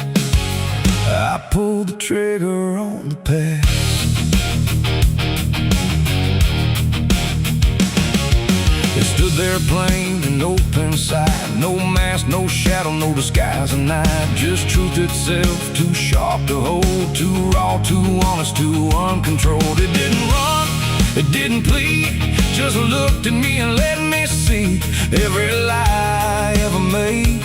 I pulled the trigger on the past. It stood there plain and open sight, no mask, no shadow, no disguise, and night, just truth itself, too sharp to hold, too raw, too honest, too uncontrolled. It didn't run, it didn't plead, just looked at me and let me see every lie I ever made,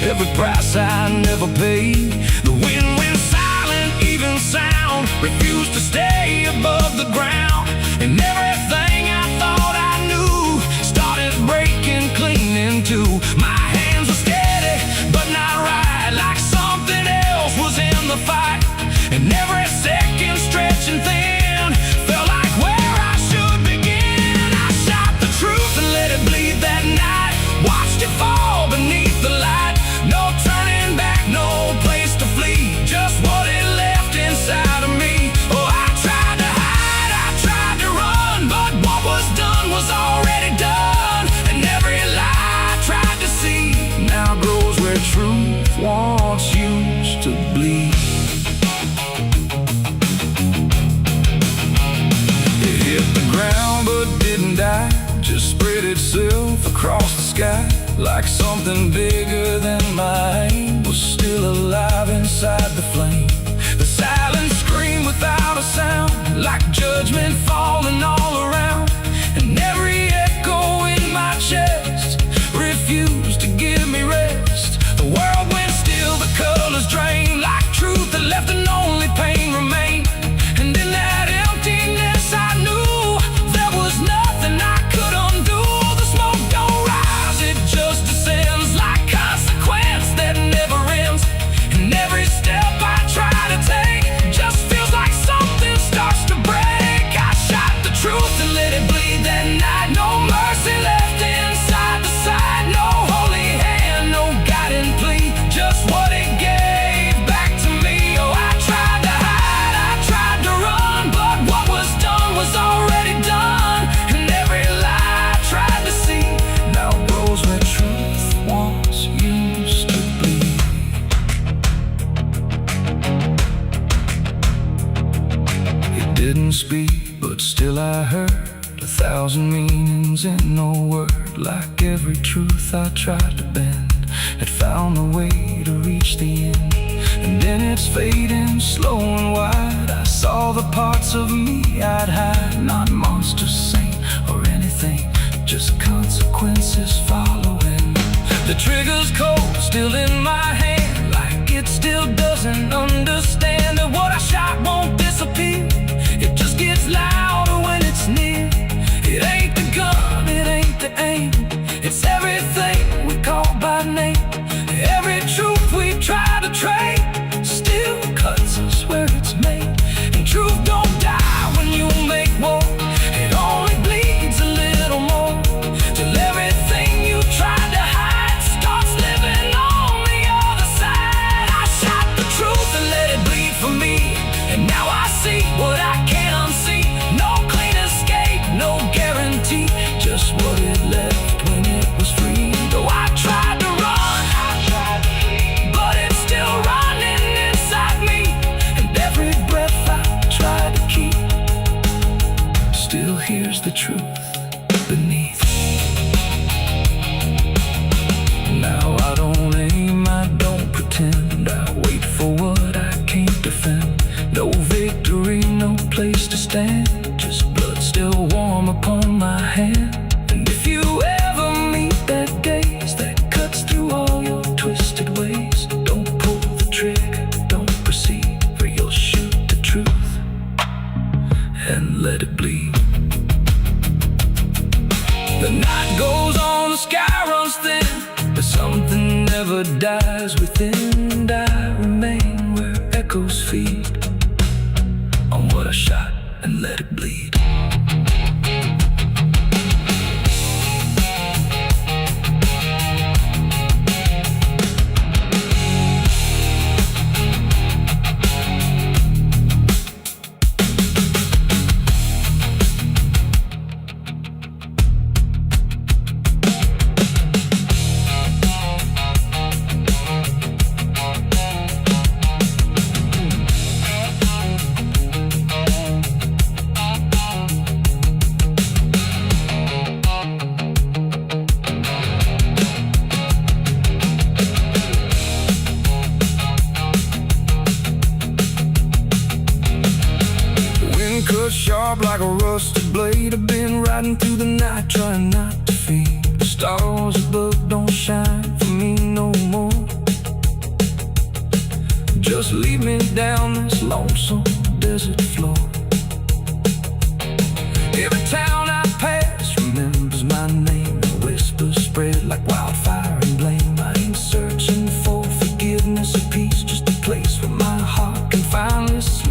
every price I never paid. The wind went silent, even sound refused to stay above the ground, and everything I thought I knew started breaking clean in two. My hands were steady, but not right, like something else was in the fight, and every second stretching thin felt like where I should begin. I shot the truth and let it bleed that night, watched it fall beneath the light. No turning back, no place to flee, just what it itself across the sky, like something bigger than my aim was still alive inside the flame. The silent scream without a sound, like judgment falling all around, and every echo in my chest refused to give me rest. The world went still, the colors drained, like truth that left and only pain remained. And in that emptiness I knew there was nothing I could undo. The smoke don't rise, it just descends, like consequence that never ends. And every step I try to take just feels like something starts to break. I shot the truth and let it bleed that night. No mercy left inside the side, no holy hand, no guiding plea, just what it gave back to me. Oh, I tried to hide, I tried to run, but what was done was already done. And every lie I tried to see now grows where truth once used to bleed. It didn't speak, but still I heard 1,000 meanings in no word. Like every truth I tried to bend had found a way to reach the end. And in its fading, slow and wide, I saw the parts of me I'd hide. Not monsters, saint, or anything, just consequences following. The trigger's cold, still in my hand, like it still doesn't understand that what I shot won't disappear. It just gets louder when it's near. It ain't the gun, it ain't the aim, it's everything we call by name. Every truth we try to trade still cuts us where it's made. And truth don't die when you make war, it only bleeds a little more, till everything you tried to hide starts living on the other side. I shot the truth and let it bleed for me, and now I see what I can't unsee. No clean escape, no guarantee, just what it left when it was free. Though I tried to run, but it's still running inside me. And every breath I try to keep still hears the truth beneath. Now I don't aim, I don't pretend, I wait for what I can't defend. No victory, no place to stand, just blood still warm upon my hand. And if you ever meet that gaze that cuts through all your twisted ways, don't pull the trigger, don't proceed, for you'll shoot the truth and let it bleed. The night goes on, the sky runs thin, but something never dies within. And I remain where echoes feed on what I shot and let it bleed. Sharp like a rusted blade, I've been riding through the night trying not to fade. The stars above don't shine for me no more. Just lead me down this lonesome desert floor. Every town I pass remembers my name, and whispers spread like wildfire and blame. I ain't searching for forgiveness or peace, just a place where my heart can finally sleep.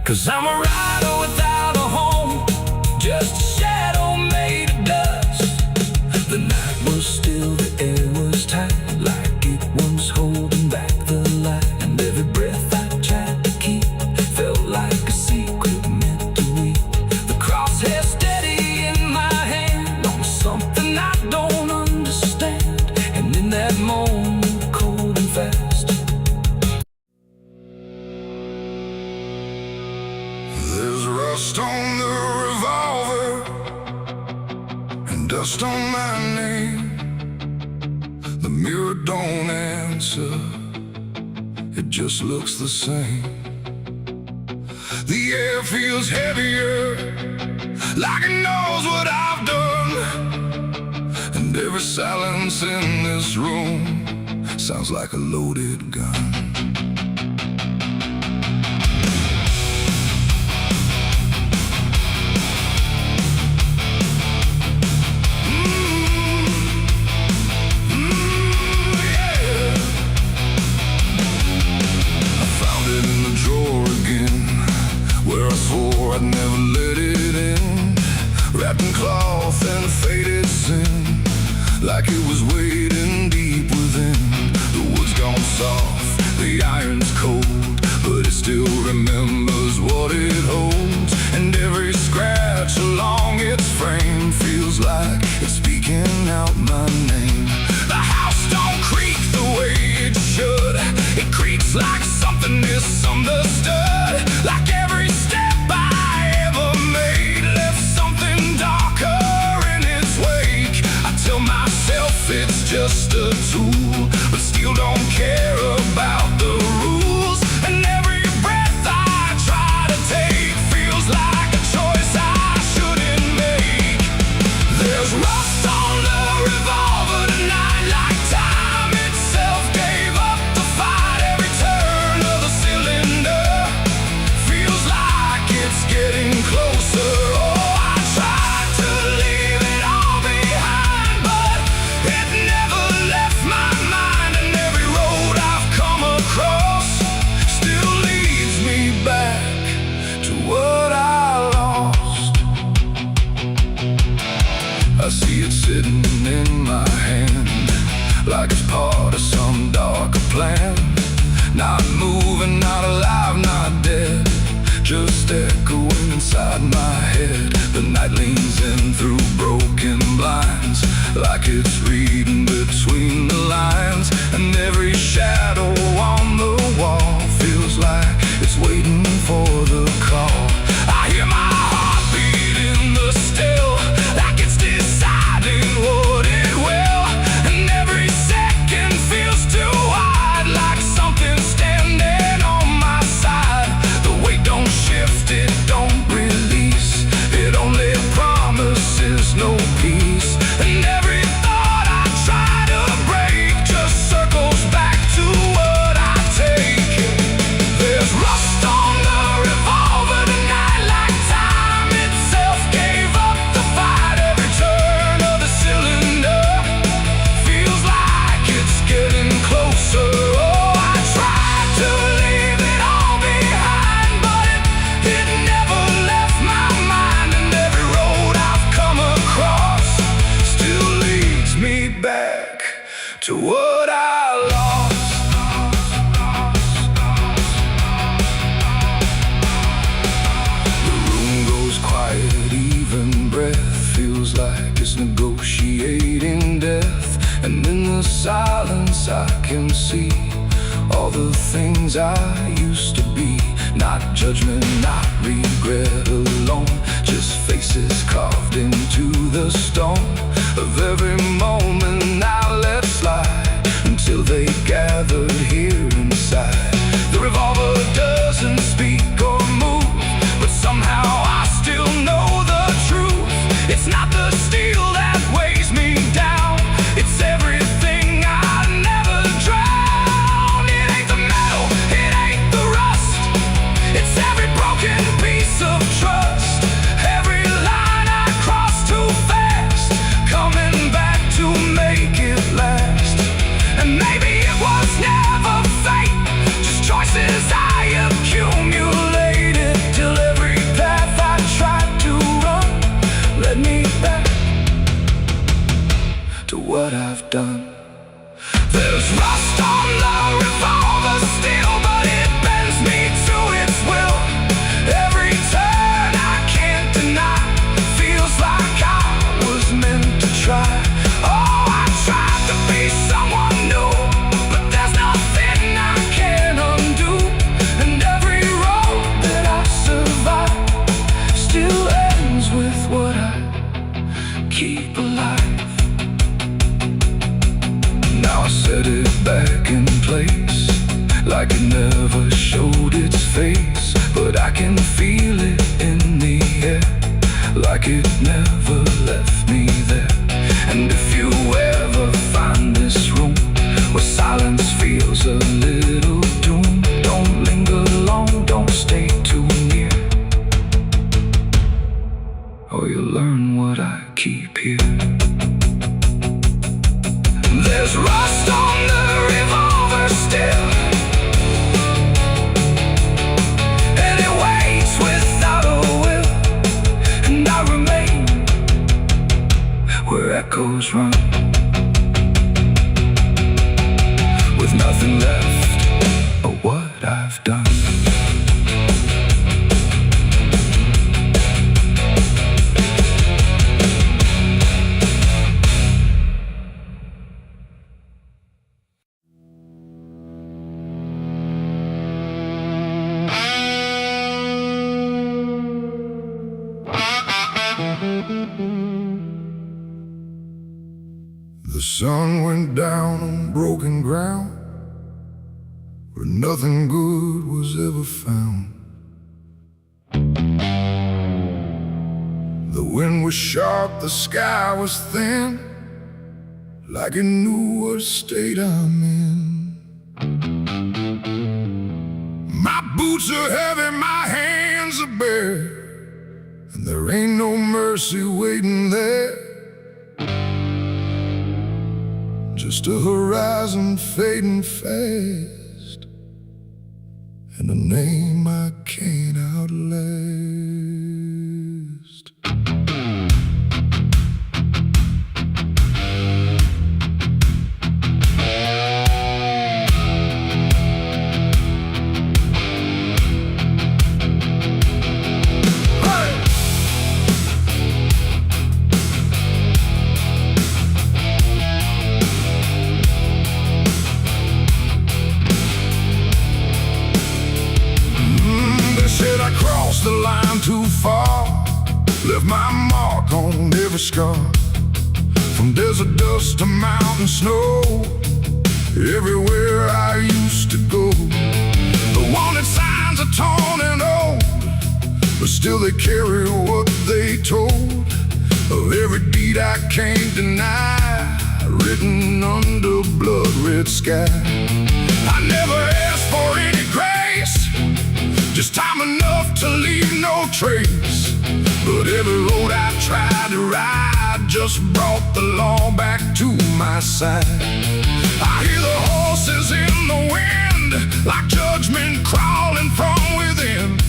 Cause I'm a rider without a home, just a shadow made of dust. The night was still, the air was tight, like it was holding back the light. And every breath I tried to keep felt like a secret meant to weep. The crosshair steady in my hand on something I don't understand. And in that moment, cold and fast, there's just on my name. The mirror don't answer, it just looks the same. The air feels heavier, like it knows what I've done. And every silence in this room sounds like a loaded gun. I'd never let it in, wrapped in cloth and faded sin, like it was waiting deep within. The wood's gone soft, the iron's cold, but it still remembers what it holds. And every scratch along its frame feels like it's speaking out my name. The house don't creak the way it should, it creaks like something misunderstood. Like every step it's just a tool, but still don't care about the rules. And every breath I try to take feels like a choice I shouldn't make. There's rust on the revolver tonight, like time itself gave up the fight. Every turn of the cylinder feels like it's getting closer. Oh, I tried to leave it all behind, but it never left my mind. And every road I've come across still leads me back to what I lost. I see it sitting in my hand, like it's part of some darker plan. Not moving, not alive, not dead, just echoing inside my head. The night leans in through broken blinds, like it's reading between the lines. And every shadow on the wall feels like it's waiting for the call. I hear my heart beat in the still, like it's deciding what it will. And every second feels too wide, like something's standing on my side. The weight don't shift, it don't release, it only promises no peace. And every thought I try to break just circles back to what I take. There's rust on the revolver tonight, like time itself gave up the fight. Every turn of the cylinder feels like it's getting closer. Oh, I tried to leave it all behind, but it never left my mind. And every road I've come across still leads me back to what I lost. The room goes quiet, even breath feels like it's negotiating death. And in the silence I can see all the things I used to be. Not judgment, not regret alone, just faces carved into the stone of every moment I let slide, until they gathered here inside. The revolver doesn't speak or move, but somehow I still know the truth. It's not the steel that weighs me down, it's everything I never drowned. It ain't the metal, it ain't the rust, it's every broken piece of trust. Every line I cross too fast, coming back to make it last. And maybe it was never fate, like it never showed its face, but I can feel it in the air, like it never left me there. And if you ever find this room where silence feels a little doom, don't linger long, don't stay too near, or you'll learn what I keep here. There's rust on the revolver still, and it waits without a will, and I remain where echoes run, with nothing left of what I've done. The sun went down on broken ground where nothing good was ever found. The wind was sharp, the sky was thin, like it knew what state I'm in. My boots are heavy, my hands are bare, and there ain't no mercy waiting there. Just a horizon fading fast, and a name I can't outlast. The line too far, left my mark on every scar. From desert dust to mountain snow, everywhere I used to go. The wanted signs are torn and old, but still they carry what they told of every deed I can't deny, written under blood red sky. I never asked for any grace, just time enough to leave no trace. But every road I tried to ride just brought the law back to my side. I hear the horses in the wind, like judgment crawling from within.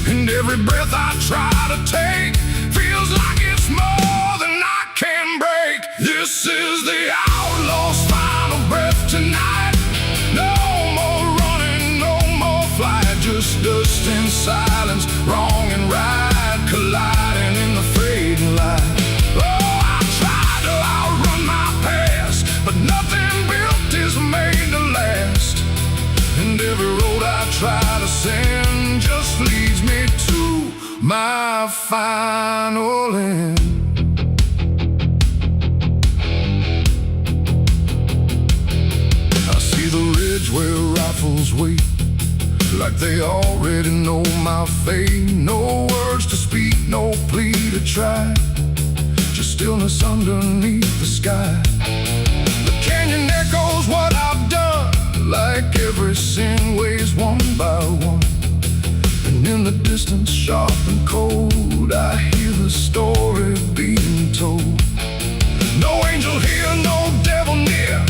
And every breath I try to take feels like it's more than I can break. This is the outlaw's final breath tonight. No more running, no more flight, just dust and silence, wrong and right, colliding in the fading light. Oh, I tried to outrun my past, but nothing built is made to last. And every road I try to send just leads me to my final end. I see the ridge where rifles wait, like they already know my fate. No words to speak, no plea to try, just stillness underneath the sky. The canyon echoes what I've done, like every sin weighs one by one. And in the distance, sharp and cold, I hear the story being told. No angel here, no devil near,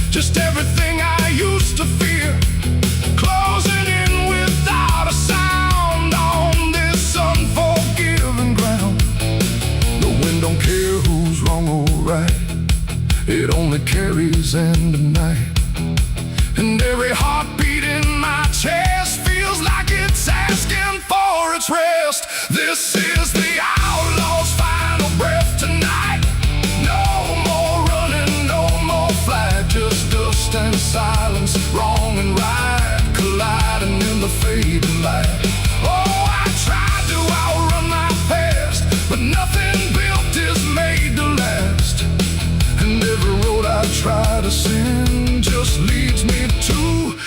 just everything I used to fear, closing in without a sound on this unforgiving ground. The wind don't care who's wrong or right, it only carries end of night. And every heartbeat in my chest feels like it's asking for its rest. This is the outlaw's final breath tonight. No more running, no more flight, just dust and silence, wrong and right, colliding in the fading light. Oh, I tried to outrun my past, but nothing built is made to last. And every road I try to send just leads me to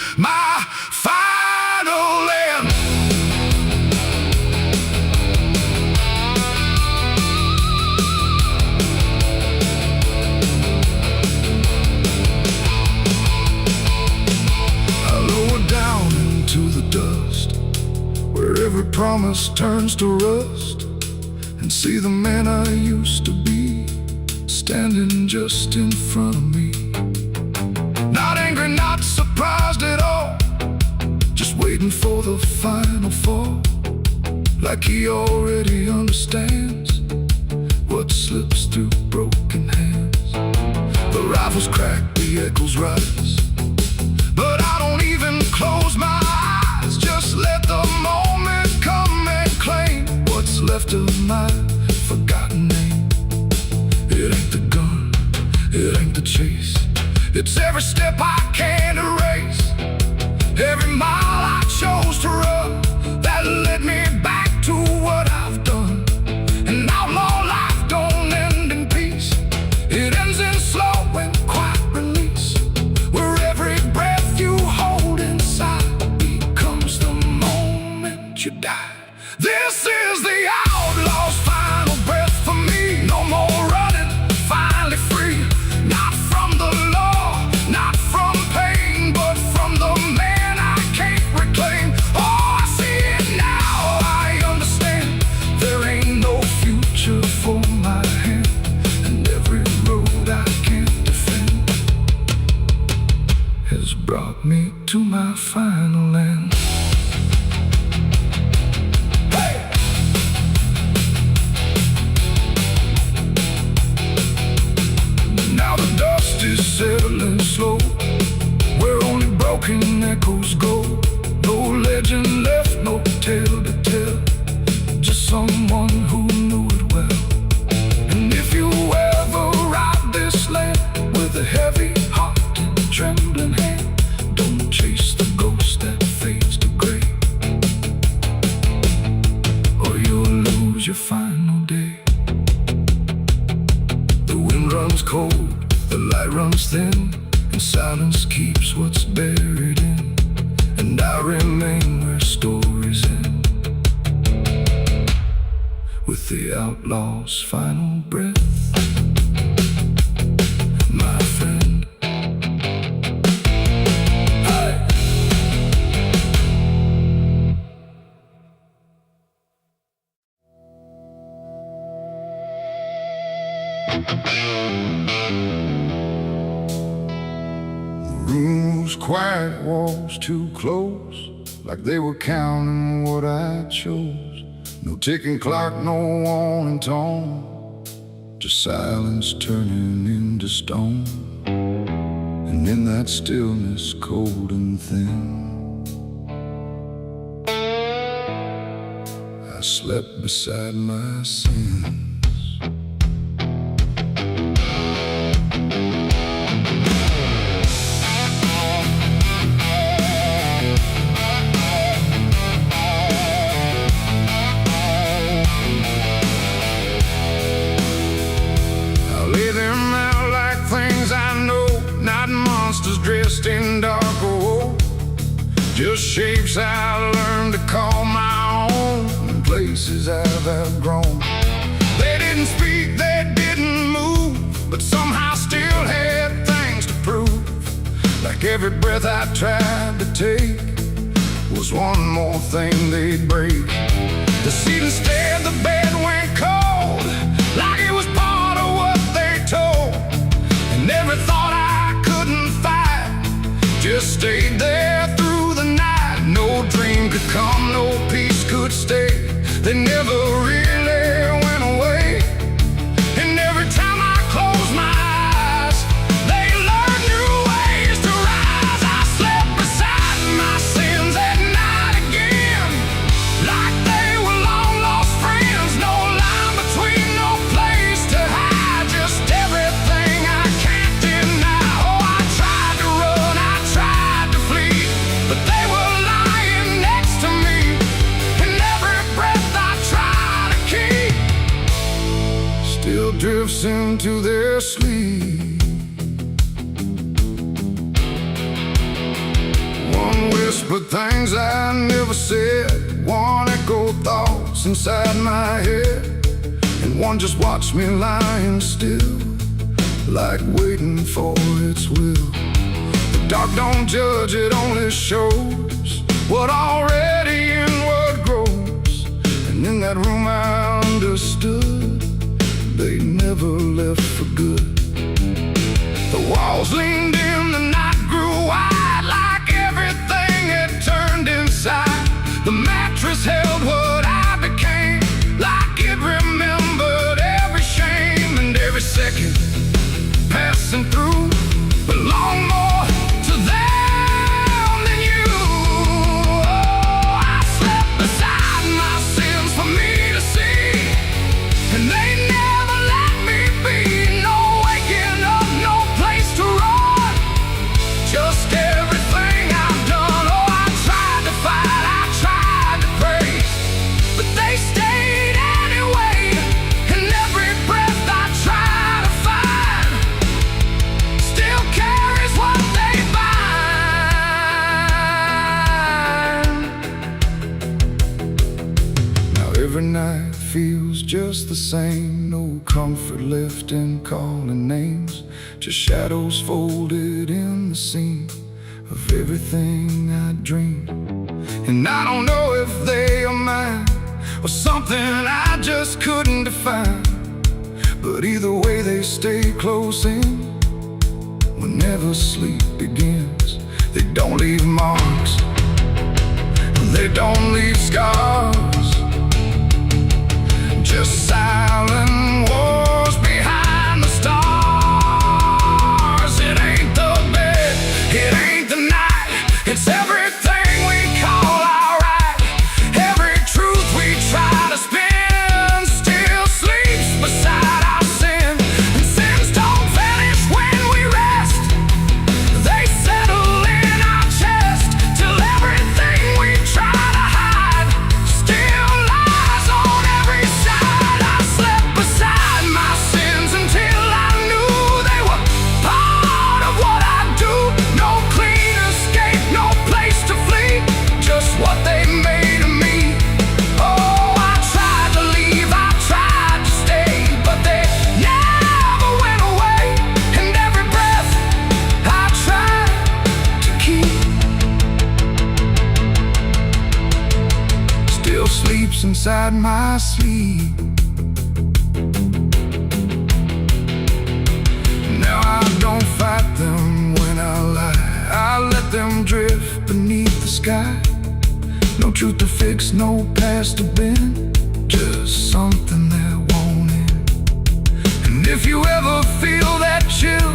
promise turns to rust, and see the man I used to be standing just in front of me. Not angry, not surprised at all, just waiting for the final fall, like he already understands what slips through broken hands. The rifles crack, the echoes rise, but I don't even close my eyes. Just let the moment come and claim what's left of my forgotten name. It ain't the gun, it ain't the chase, it's every step I can't erase, every mile I chose to run that led me back to what I've done. An outlaw life don't end in peace, it ends in slow and quiet release, where every breath you hold inside becomes the moment you die. This is the outlaw's final breath for me. No more running, finally free. Not from the law, not from pain, but from the man I can't reclaim. Oh, I see it now, I understand. There ain't no future for my hand, and every road I can't defend has brought me to my final land. Now the dust is settling slow, where only broken echoes go. No legend left, no tale to tell, just someone who knew it well. And if you ever ride this land with a heavy heart and trembling hand, don't chase the ghost that fades to gray, or you'll lose your final day. The wind runs cold, the light runs thin, and silence keeps what's buried in. And I remain where stories end, with the outlaw's final breath, my friend. Hey. Room was quiet, walls too close, like they were counting what I chose. No ticking clock, no warning tone, just silence turning into stone. And in that stillness, cold and thin, I slept beside my sins. Dressed in dark gold, just shapes I learned to call my own, and places I've outgrown. They didn't speak, they didn't move, but somehow still had things to prove. Like every breath I tried to take was one more thing they'd break. The seat instead, the bed went cold, like it was part of what they told. And every thought I couldn't fight just stayed there through the night. No dream could come, no peace could stay. They never really went away. And every time I close my eyes, they learn new ways to rise. I slept beside my sins at night again, like they were long lost friends. No line between, no place to hide, just everything I can't deny. Oh, I tried to run, I tried to flee, but they were lying next to me. And every breath I try to keep still drifts into their sleep. One whispered things I never said, one echoed thoughts inside my head, and one just watched me lying still, like waiting for its will. The dark don't judge, it only shows what already inward grows. that room I understood they never left for good. The walls leaned in, the night grew wide, like everything had turned inside. The mattress held what I became, like it remembered every shame and every second passing through belonged more to them than you. Oh, I slept beside my sins for me to see, and they never let me be. No waking up, no place to run, just everything I've done. Oh, I tried to fight, I tried to pray, but they stayed anyway. And every breath I try to find still carries what they bind. Now every night feels just the same, no comfort left in calling names, just shadows folded in the seam of everything I dreamed. And I don't know if they are mine or something I just couldn't define, but either way they stay close in whenever sleep begins. They don't leave marks, they don't leave scars, just silent wars behind the stars. It ain't the bed, it ain't the night, it's everything we call our right. Every truth we try to spin still sleeps beside our sin. And sins don't vanish when we rest, they settle in our chest till everything we try to hide still lies on every side. I slept beside my sins until I knew they were part of what I do. No clean escape, no place to flee, just what they made of me. Oh, I tried to leave, I tried to stay, but they never went away. And every breath I tried to keep still sleeps inside my sleep. Now I don't fight them when I lie, I let them drift beneath the sky. No truth to fix, no past to bend, just something that won't end. And if you ever feel that chill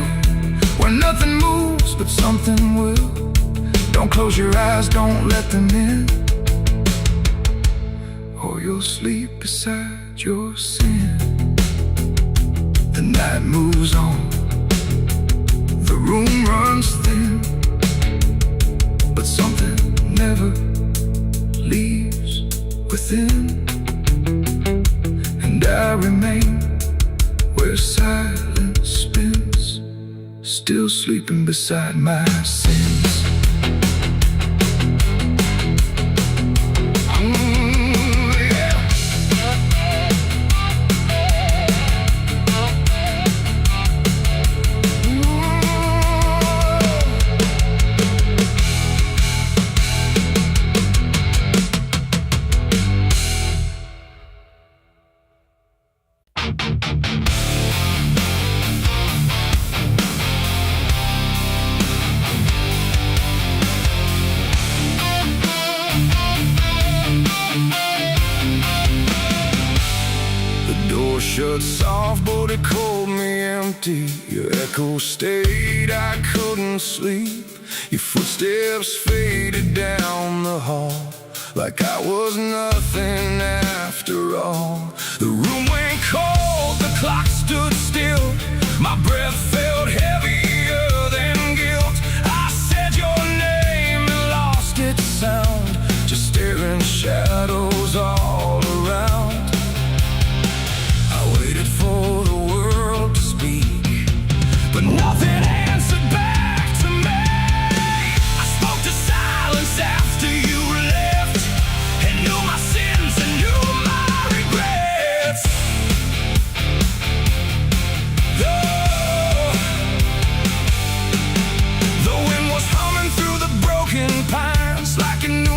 where nothing moves but something will, don't close your eyes, don't let them in, or you'll sleep beside your sin. The night moves on, the room runs thin, but something never leaves within. And I remain where silence spins, still sleeping beside my sins. Shut soft, but it called me empty. Your echo stayed, I couldn't sleep. Your footsteps faded down the hall like I was nothing after all. The room went cold, the clock stood still. My breath felt heavier than guilt. I said your name and lost its sound, just staring shadows all around. I waited for the world to speak, but nothing answered back to me. I spoke to silence after you left, and knew my sins and knew my regrets. The wind was humming through the broken pines like an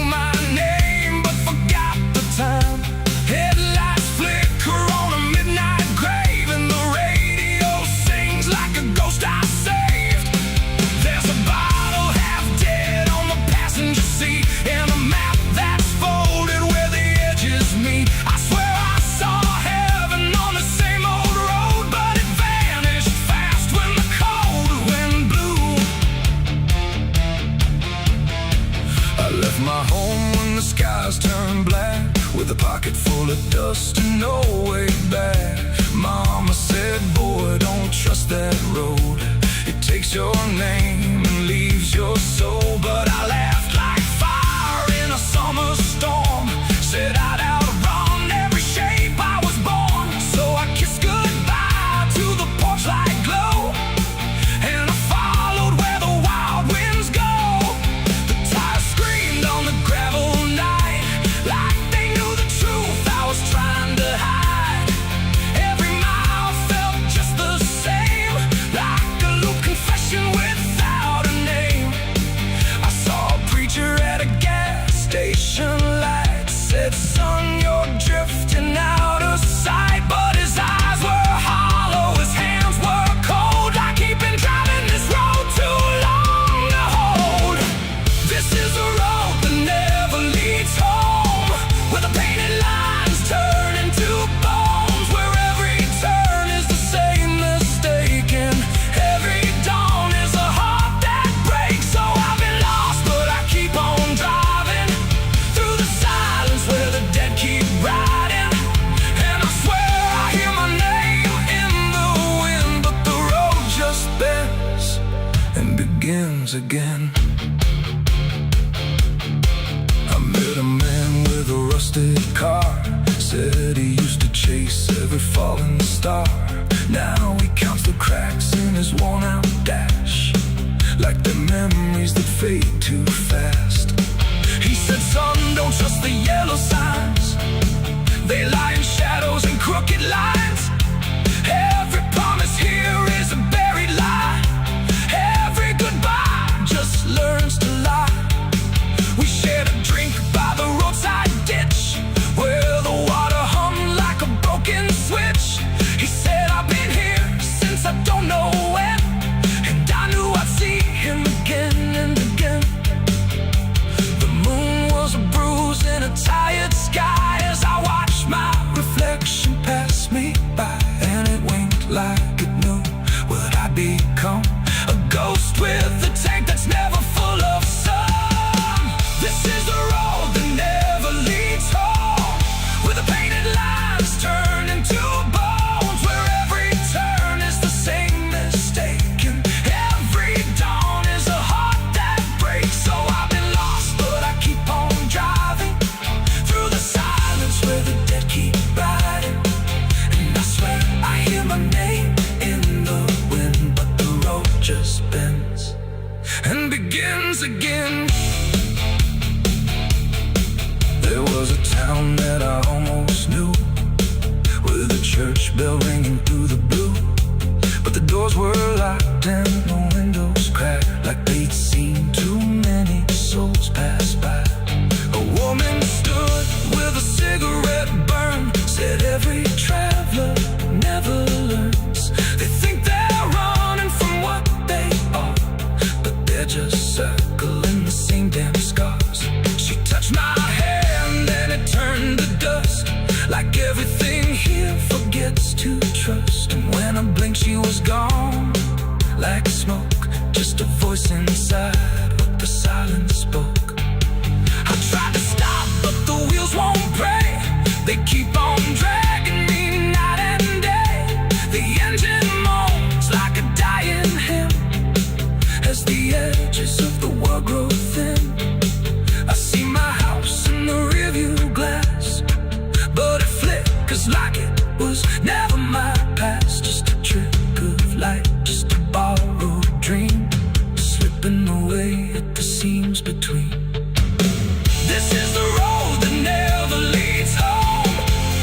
left my home when the skies turned black, with a pocket full of dust and no way back. Mama said, boy, don't trust that road. It takes your name and leaves your soul. But I laughed like fire in a summer storm, said I'd outrun every shape I was born. So I kissed goodbye to the porch light glow, and I followed where the wild winds go. The tires screamed on the gravel night, like they knew the truth I was trying to hide. Every mile felt just the same, like a loop confession without a name. I saw a preacher at a gas station light, said, son, you're drifting out of sight. But his eyes were hollow, his hands were cold, like he'd been driving this road too long to hold. This is a road that never leads home, where the painted lines turn into bones, where every turn is the same mistake, and every dawn is a heart that breaks. So I've been lost, but I keep on driving through the silence where the dead keep riding. And I swear I hear my name in the wind, but the road just bends and begins again. I met a man with a rusted car, said he used to chase every falling star. Now he counts the cracks in his worn-out dash, like the memories that fade too fast. He said, son, don't trust the yellow signs, they lie in shadows and crooked lines. Every promise here is a buried lie, every goodbye just learns to lie. We shared a drink by the roadside ditch, where the water hummed like a broken switch. He said, I've been here since I don't know when, and I knew I'd see him again and again. The moon was a bruise in a tired sky, as I watched my reflection pass me by, and it winked like it knew what I'd become, a ghost with a tank that's never full of sun. This is the road that never leads home, where the painted lines turn into bones, where every turn is the same mistake, and every dawn is a heart that breaks. So I've been lost, but I keep on driving through the silence where the dead keep riding. And I swear I hear my name in the wind, but the road just bends and begins again. There was a town that I almost knew, with a church bell ringing through the blue, but the doors were locked and the windows cracked, like they'd seen too many souls pass by. A woman stood with a cigarette burn, said every traveler never learns. They think they're running from what they are, but they're just circling the same damn scars. She touched my hand and it turned to dust, like everything here forgets to trust. And when I blinked she was gone, like smoke, just a voice inside what the silence spoke. I tried to stop but the wheels won't pray, they keep on dragging me night and day. The engine moans like a dying hymn, as the edges of the world grow thin. I see my house in the rearview glass, but it flickers like it was never my past. Just a trick of light, just a borrowed dream, slipping away at the seams between. This is the road that never leads home,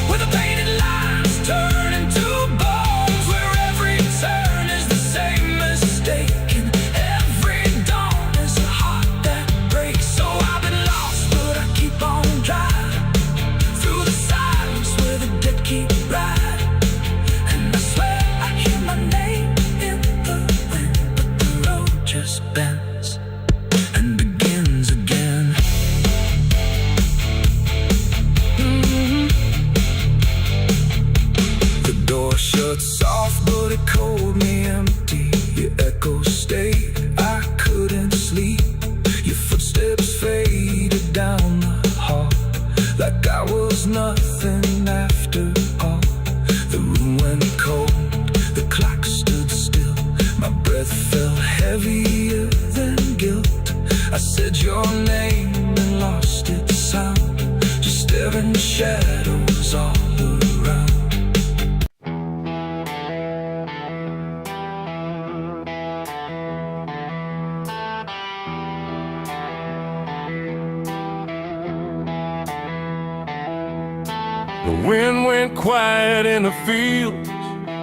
where the painted lines turn into bones, where every turn is the same mistake, and every dawn is a heart that breaks. So I've been lost, but I keep on driving through the silence where the dead keep riding. And I swear I hear my name in the wind, but the road just bends and begins again. nothing after all. The room went cold, the clock stood still. My breath felt heavier than guilt. I said your name and lost its sound, just staring shadows all around. The wind went quiet in the fields,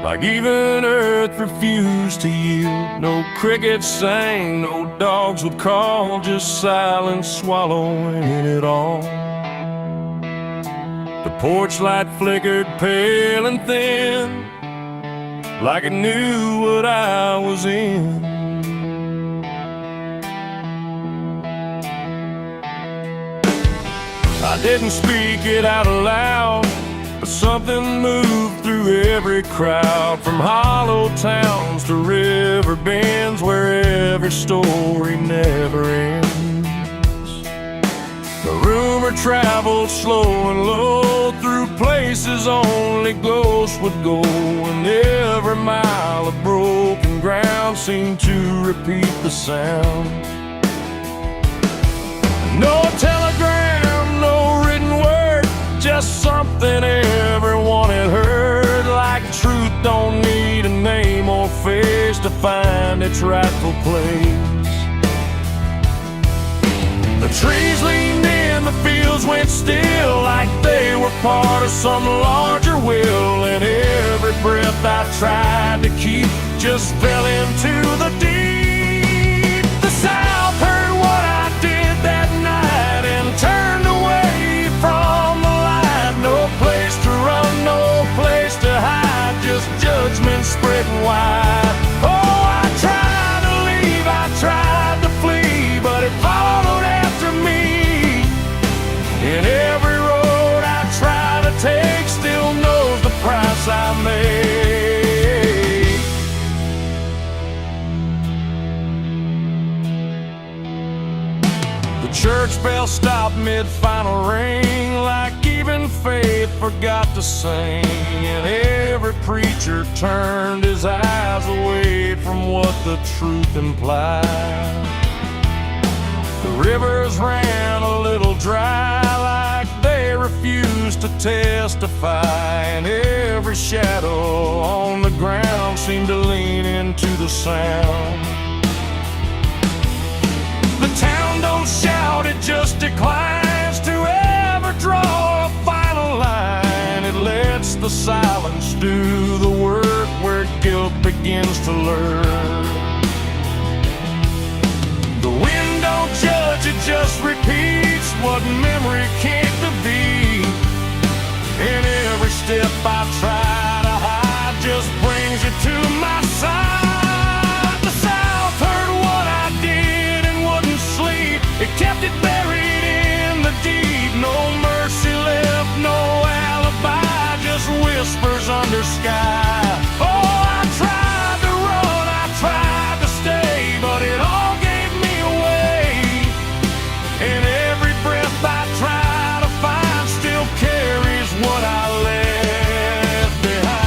like even earth refused to yield. No crickets sang, no dogs would call, just silence swallowing it all. The porch light flickered pale and thin, like it knew what I was in. I didn't speak it out loud, but something moved through every crowd. From hollow towns to river bends, where every story never ends. The rumor traveled slow and low through places only ghosts would go, and every mile of broken ground seemed to repeat the sound. No telegram, no written word, just something everyone had heard. Like truth don't need a name or face to find its rightful place. The trees leaned in, the fields went still, like they were part of some larger will. And every breath I tried to keep just fell into the deep. The South heard what I did that night and turned away from the light. No place to run, no place to hide, just judgment spreading wide. Oh, I tried to leave, I tried to flee, but it followed after me. And every road I try to take still knows the price I made. The church bell stopped mid-final ring, like even faith forgot to sing. And every preacher turned his eyes away from what the truth implied. The rivers ran a little dry, like they refused to testify. And every shadow on the ground seemed to lean into the sound. The town don't shout, it just declines to ever draw a final line. It lets the silence do the work where guilt begins to lurk. The wind don't judge, it just repeats what memory can't be. And every step I try to hide just brings you to my side. The South heard what I did and wouldn't sleep, it kept it buried in the deep. No mercy left, no alibi, just whispers under sky. Oh, I tried to run, I tried to stay, but it all gave me away. And every breath I try to find still carries what I left behind.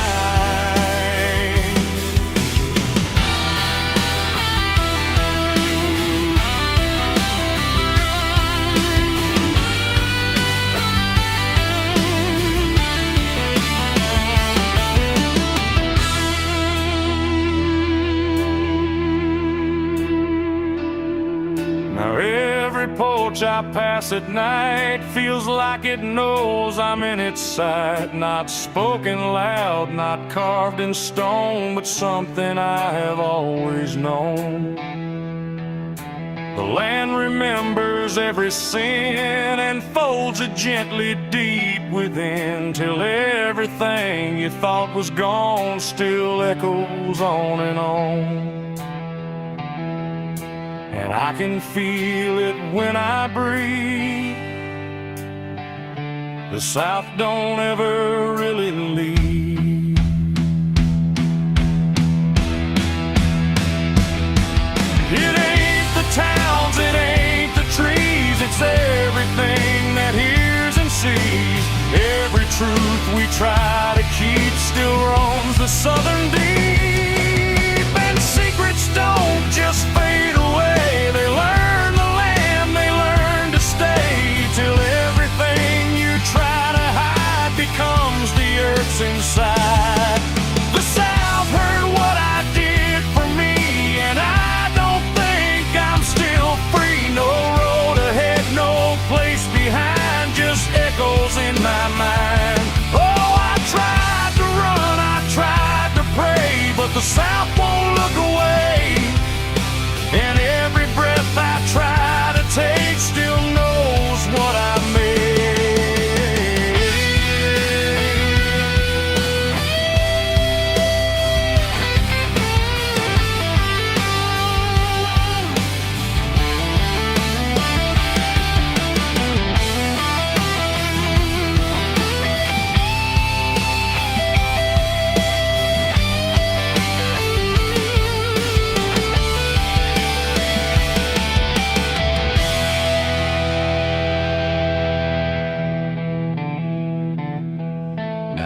Now every porch I pass at night feels like it knows I'm in its sight. Not spoken loud, not carved in stone, but something I have always known. The land remembers every sin and folds it gently deep within, till everything you thought was gone still echoes on and on. And I can feel it when I breathe. The South don't ever really leave. It ain't the towns, it ain't the trees, it's everything that hears and sees. truth we try to keep still roams the southern deep. And secrets don't just fade away, they learn the land, they learn to stay, till everything you try to hide becomes the earth's inside. The South heard what I did for me, and I don't think I'm still free. No road ahead, no place behind, just echoes in my mind. Oh, I tried to run, I tried to pray, but the South won't look away. And every breath I try to take still knows what I made.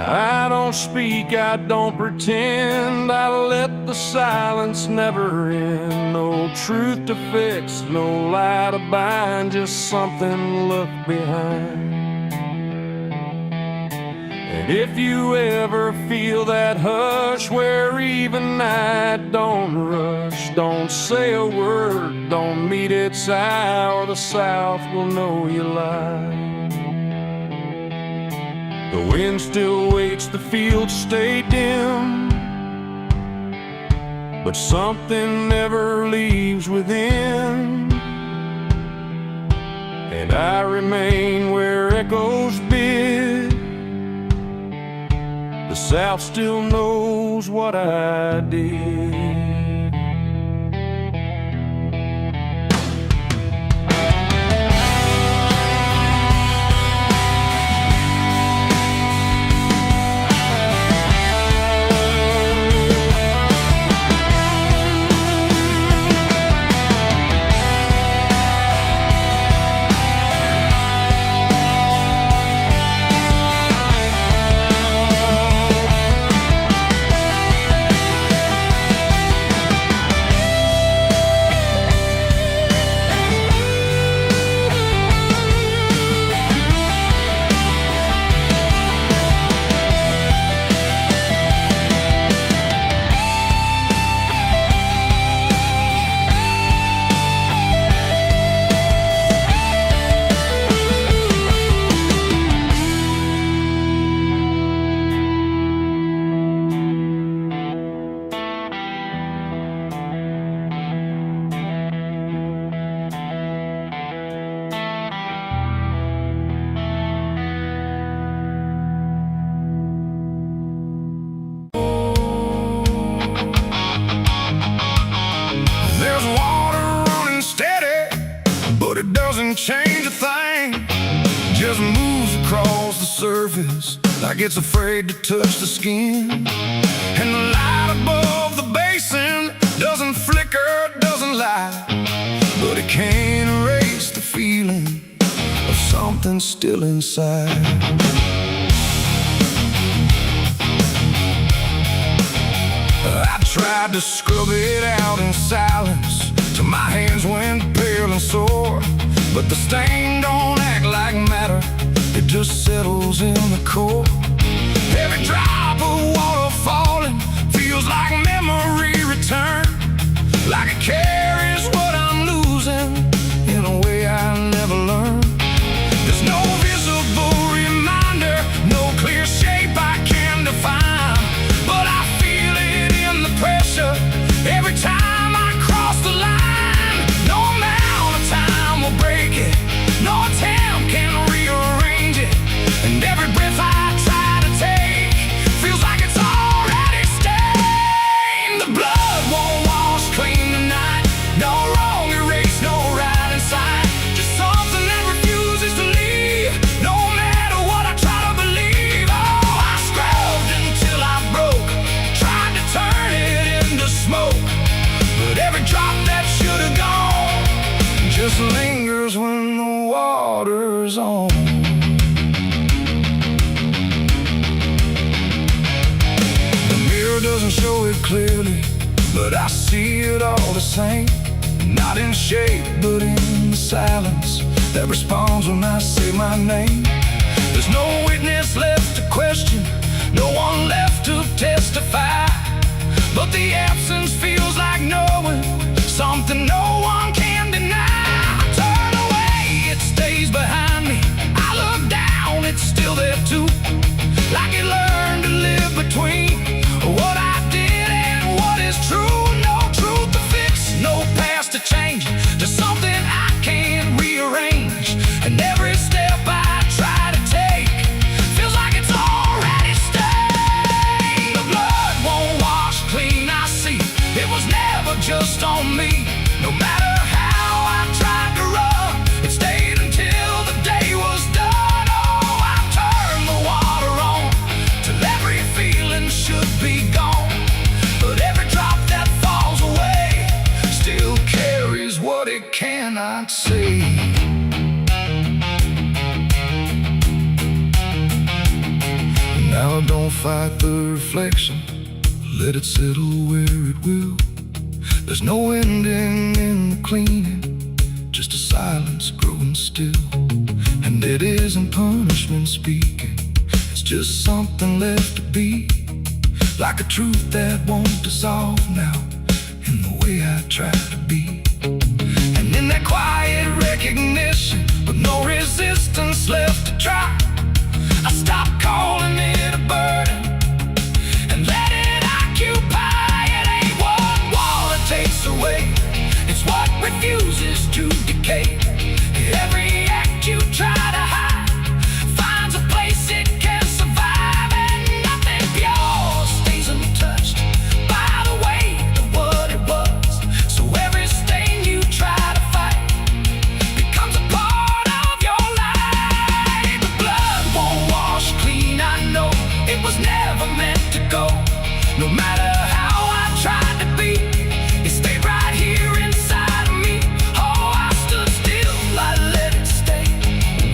I don't speak, I don't pretend, I let the silence never end. No truth to fix, no lie to bind, just something to look behind. And if you ever feel that hush where even night don't rush, don't say a word, don't meet its eye, or the South will know you lie. The wind still waits, the fields stay dim, but something never leaves within. And I remain where echoes bid. The South still knows what I did. Change a thing, just moves across the surface like it's afraid to touch the skin. And the light above the basin doesn't flicker, doesn't light, but it can't erase the feeling of something still inside. I tried to scrub it out in silence till my hands went pale and sore, but the stain don't act like matter, it just settles in the core. Every drop of water falling feels like memory return, like it carries what I'm losing in a way I never learned. There's no visible reminder, no clear shape I can define, but I feel it in the pressure every time I cross the line. No amount of time will break it, no attempt can rearrange it, and every breath I try to take feels like it's already stained. The blood won't wash clean tonight, no wrong erased, no right inside, just something that refuses to leave, no matter what I try to believe. Oh, I scrubbed until I broke, tried to turn it into smoke, but every drop that should have gone just lingers when the water's on. show it clearly, but I see it all the same. Not in shape, but in the silence that responds when I say my name. There's no witness left to question, no one left to testify, but the absence feels like knowing something no one can deny. I turn away, it stays behind me. I look down, it's still there too, like it learned to live between what I did and what is true. No truth to fix, no past to change, to something I can't rearrange. And every step I try to take feels like it's already stained. The blood won't wash clean, I see it was never just on me. No matter how I tried to run, it stayed until the day was done. Oh, I turned the water on till every feeling should be gone, but every drop that falls away still carries what it cannot see. Now don't fight the reflection, let it settle where it will. There's no ending in the cleaning, just a silence growing still. And it isn't punishment speaking, it's just something left to be, like a truth that won't dissolve now in the way I try to be. And in that quiet recognition, with no resistance left to try, I stop calling it a burden and let it occupy. It ain't what wall it takes away, it's what refuses to decay. Every act you try to hide finds a place it can survive, and nothing pure stays untouched by the weight of what it was. So every stain you try to fight becomes a part of your life. The blood won't wash clean, I know it was never meant to go. No matter how I tried to be, it stayed right here inside of me. Oh, I stood still, I let it stay,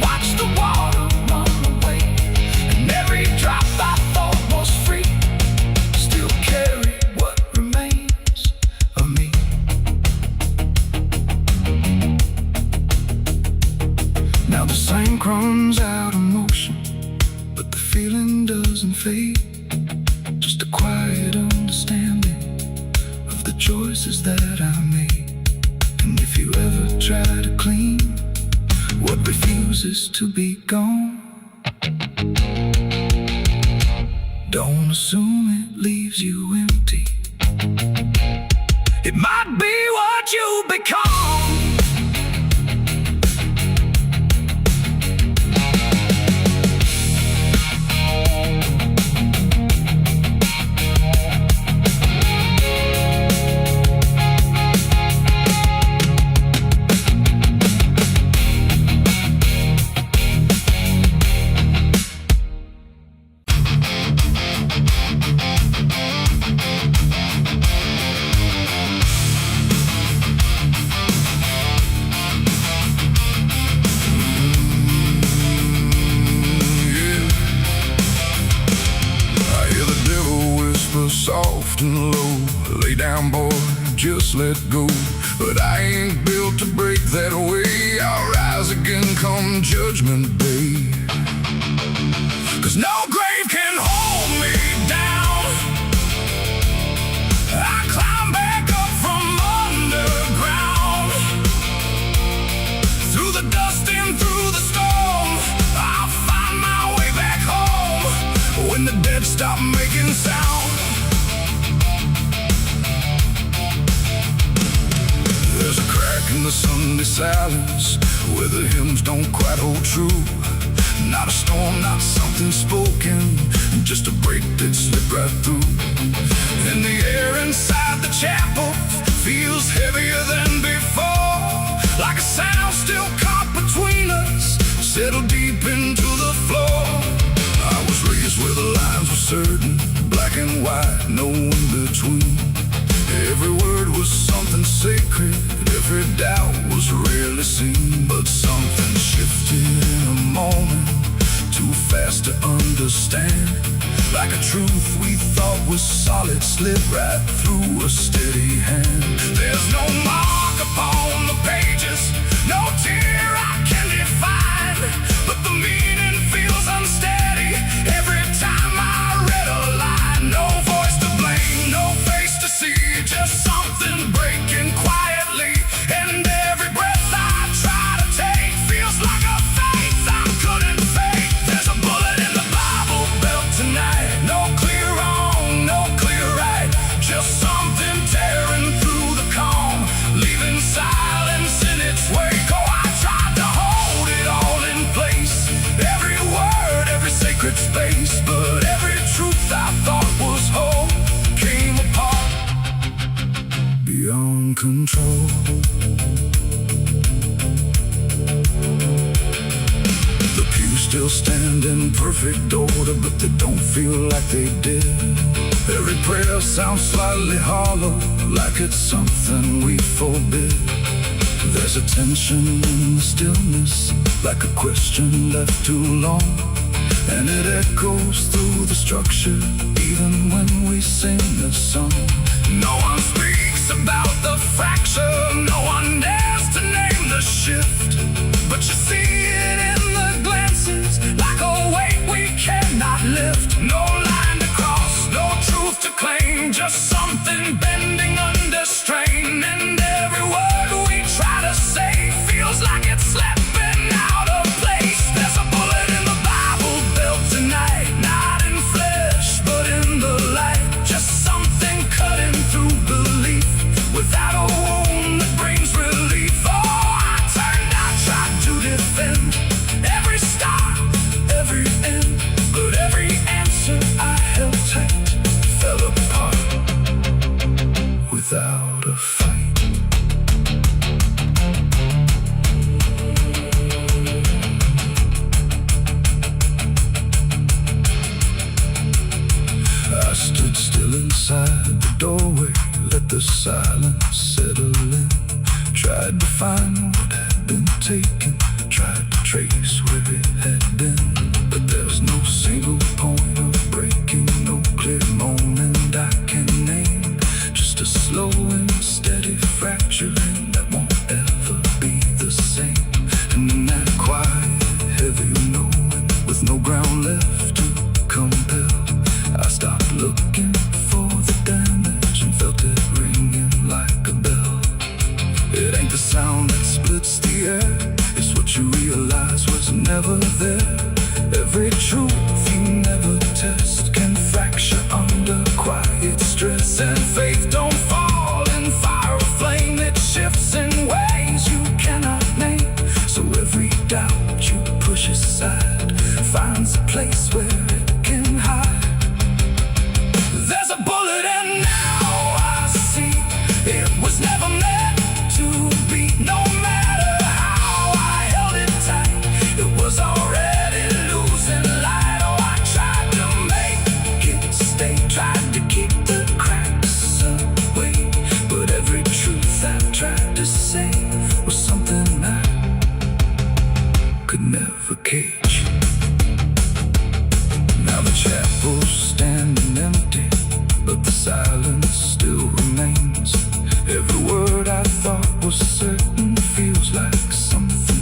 watched the water run away, and every drop I thought was free still carried what remains of me. Now the same crumbs out of motion, but the feeling doesn't fade, just a quiet understanding of the choices that I made. And if you ever try to clean what refuses to be gone, don't assume it leaves you empty. It might be what you become. Soft and low, lay down boy, just let go. But I ain't built to break that way, I'll rise again come judgment day. 'Cause no grave can hold me down, I climb back up from underground, through the dust and through the storm, I'll find my way back home, when the dead stop making sound. There's a crack in the Sunday silence, where the hymns don't quite hold true. Not a storm, not something spoken, just a break that slipped right through. And the air inside the chapel feels heavier than before, like a sound still caught between us, settled deep into the floor. I was raised where the lines were certain, black and white, no in between. Every word was something sacred, every doubt was rarely seen. But something shifted in a moment, too fast to understand, Like a truth we thought was solid slid right through a steady hand. There's no mark upon the pages, no tear I can define, but the meaning feels unsteady every time I read a line. No voice to blame, no face to see, just something breaking quietly. And every breath I try to take feels like a faith I couldn't fake. There's a bullet in the Bible belt tonight. No clear wrong, no clear right, just something tearing through the calm, leaving silence in its wake. Oh, I tried to hold it all in place, every word, every sacred space, but every truth I thought was whole came apart beyond control. The pews still stand in perfect order, but they don't feel like they did. Every prayer sounds slightly hollow, like it's something we forbid. There's a tension in the stillness, like a question left too long, and it echoes through the structure, even when we sing the song. No one speaks about the fracture, no one dares to name the shift, but you see it in the glances, like a weight we cannot lift. No line to cross, no truth to claim, just something bending under strain. And every word we try to say feels like it's slipping out of place. There's a bullet in the Bible belt tonight, not in flesh, but in the light. Just something cutting through belief, without a wound that brings relief. Oh, I turned, I tried to defend every start, every end, but every answer I held tight fell apart without a fight. I stood still inside the doorway, let the silence settle in. Tried to find what had been taken, tried to trace where it had been, but there's no single point of breaking, no clear moment I can name. Just a slow and steady fracturing that won't ever be the same. And in that quiet, heavy knowing, with no ground left to compel, I stopped looking for the damage and felt it ringing like a bell. It ain't the sound that splits the air, it's what you realize was never there. Every truth you never test can fracture under quiet stress. And faith don't fall in fire or flame, it shifts in ways you cannot name. So every doubt you push aside finds a place where it can hide. There's a bullet and now I see it was never meant to be. No matter how I held it tight, it was already losing light. Oh, I tried to make it stay, tried to keep the cracks away, but every truth I tried to say was something I could never cage. Now the chapel's standing empty, but the silence still remains. Every word I thought was certain feels like something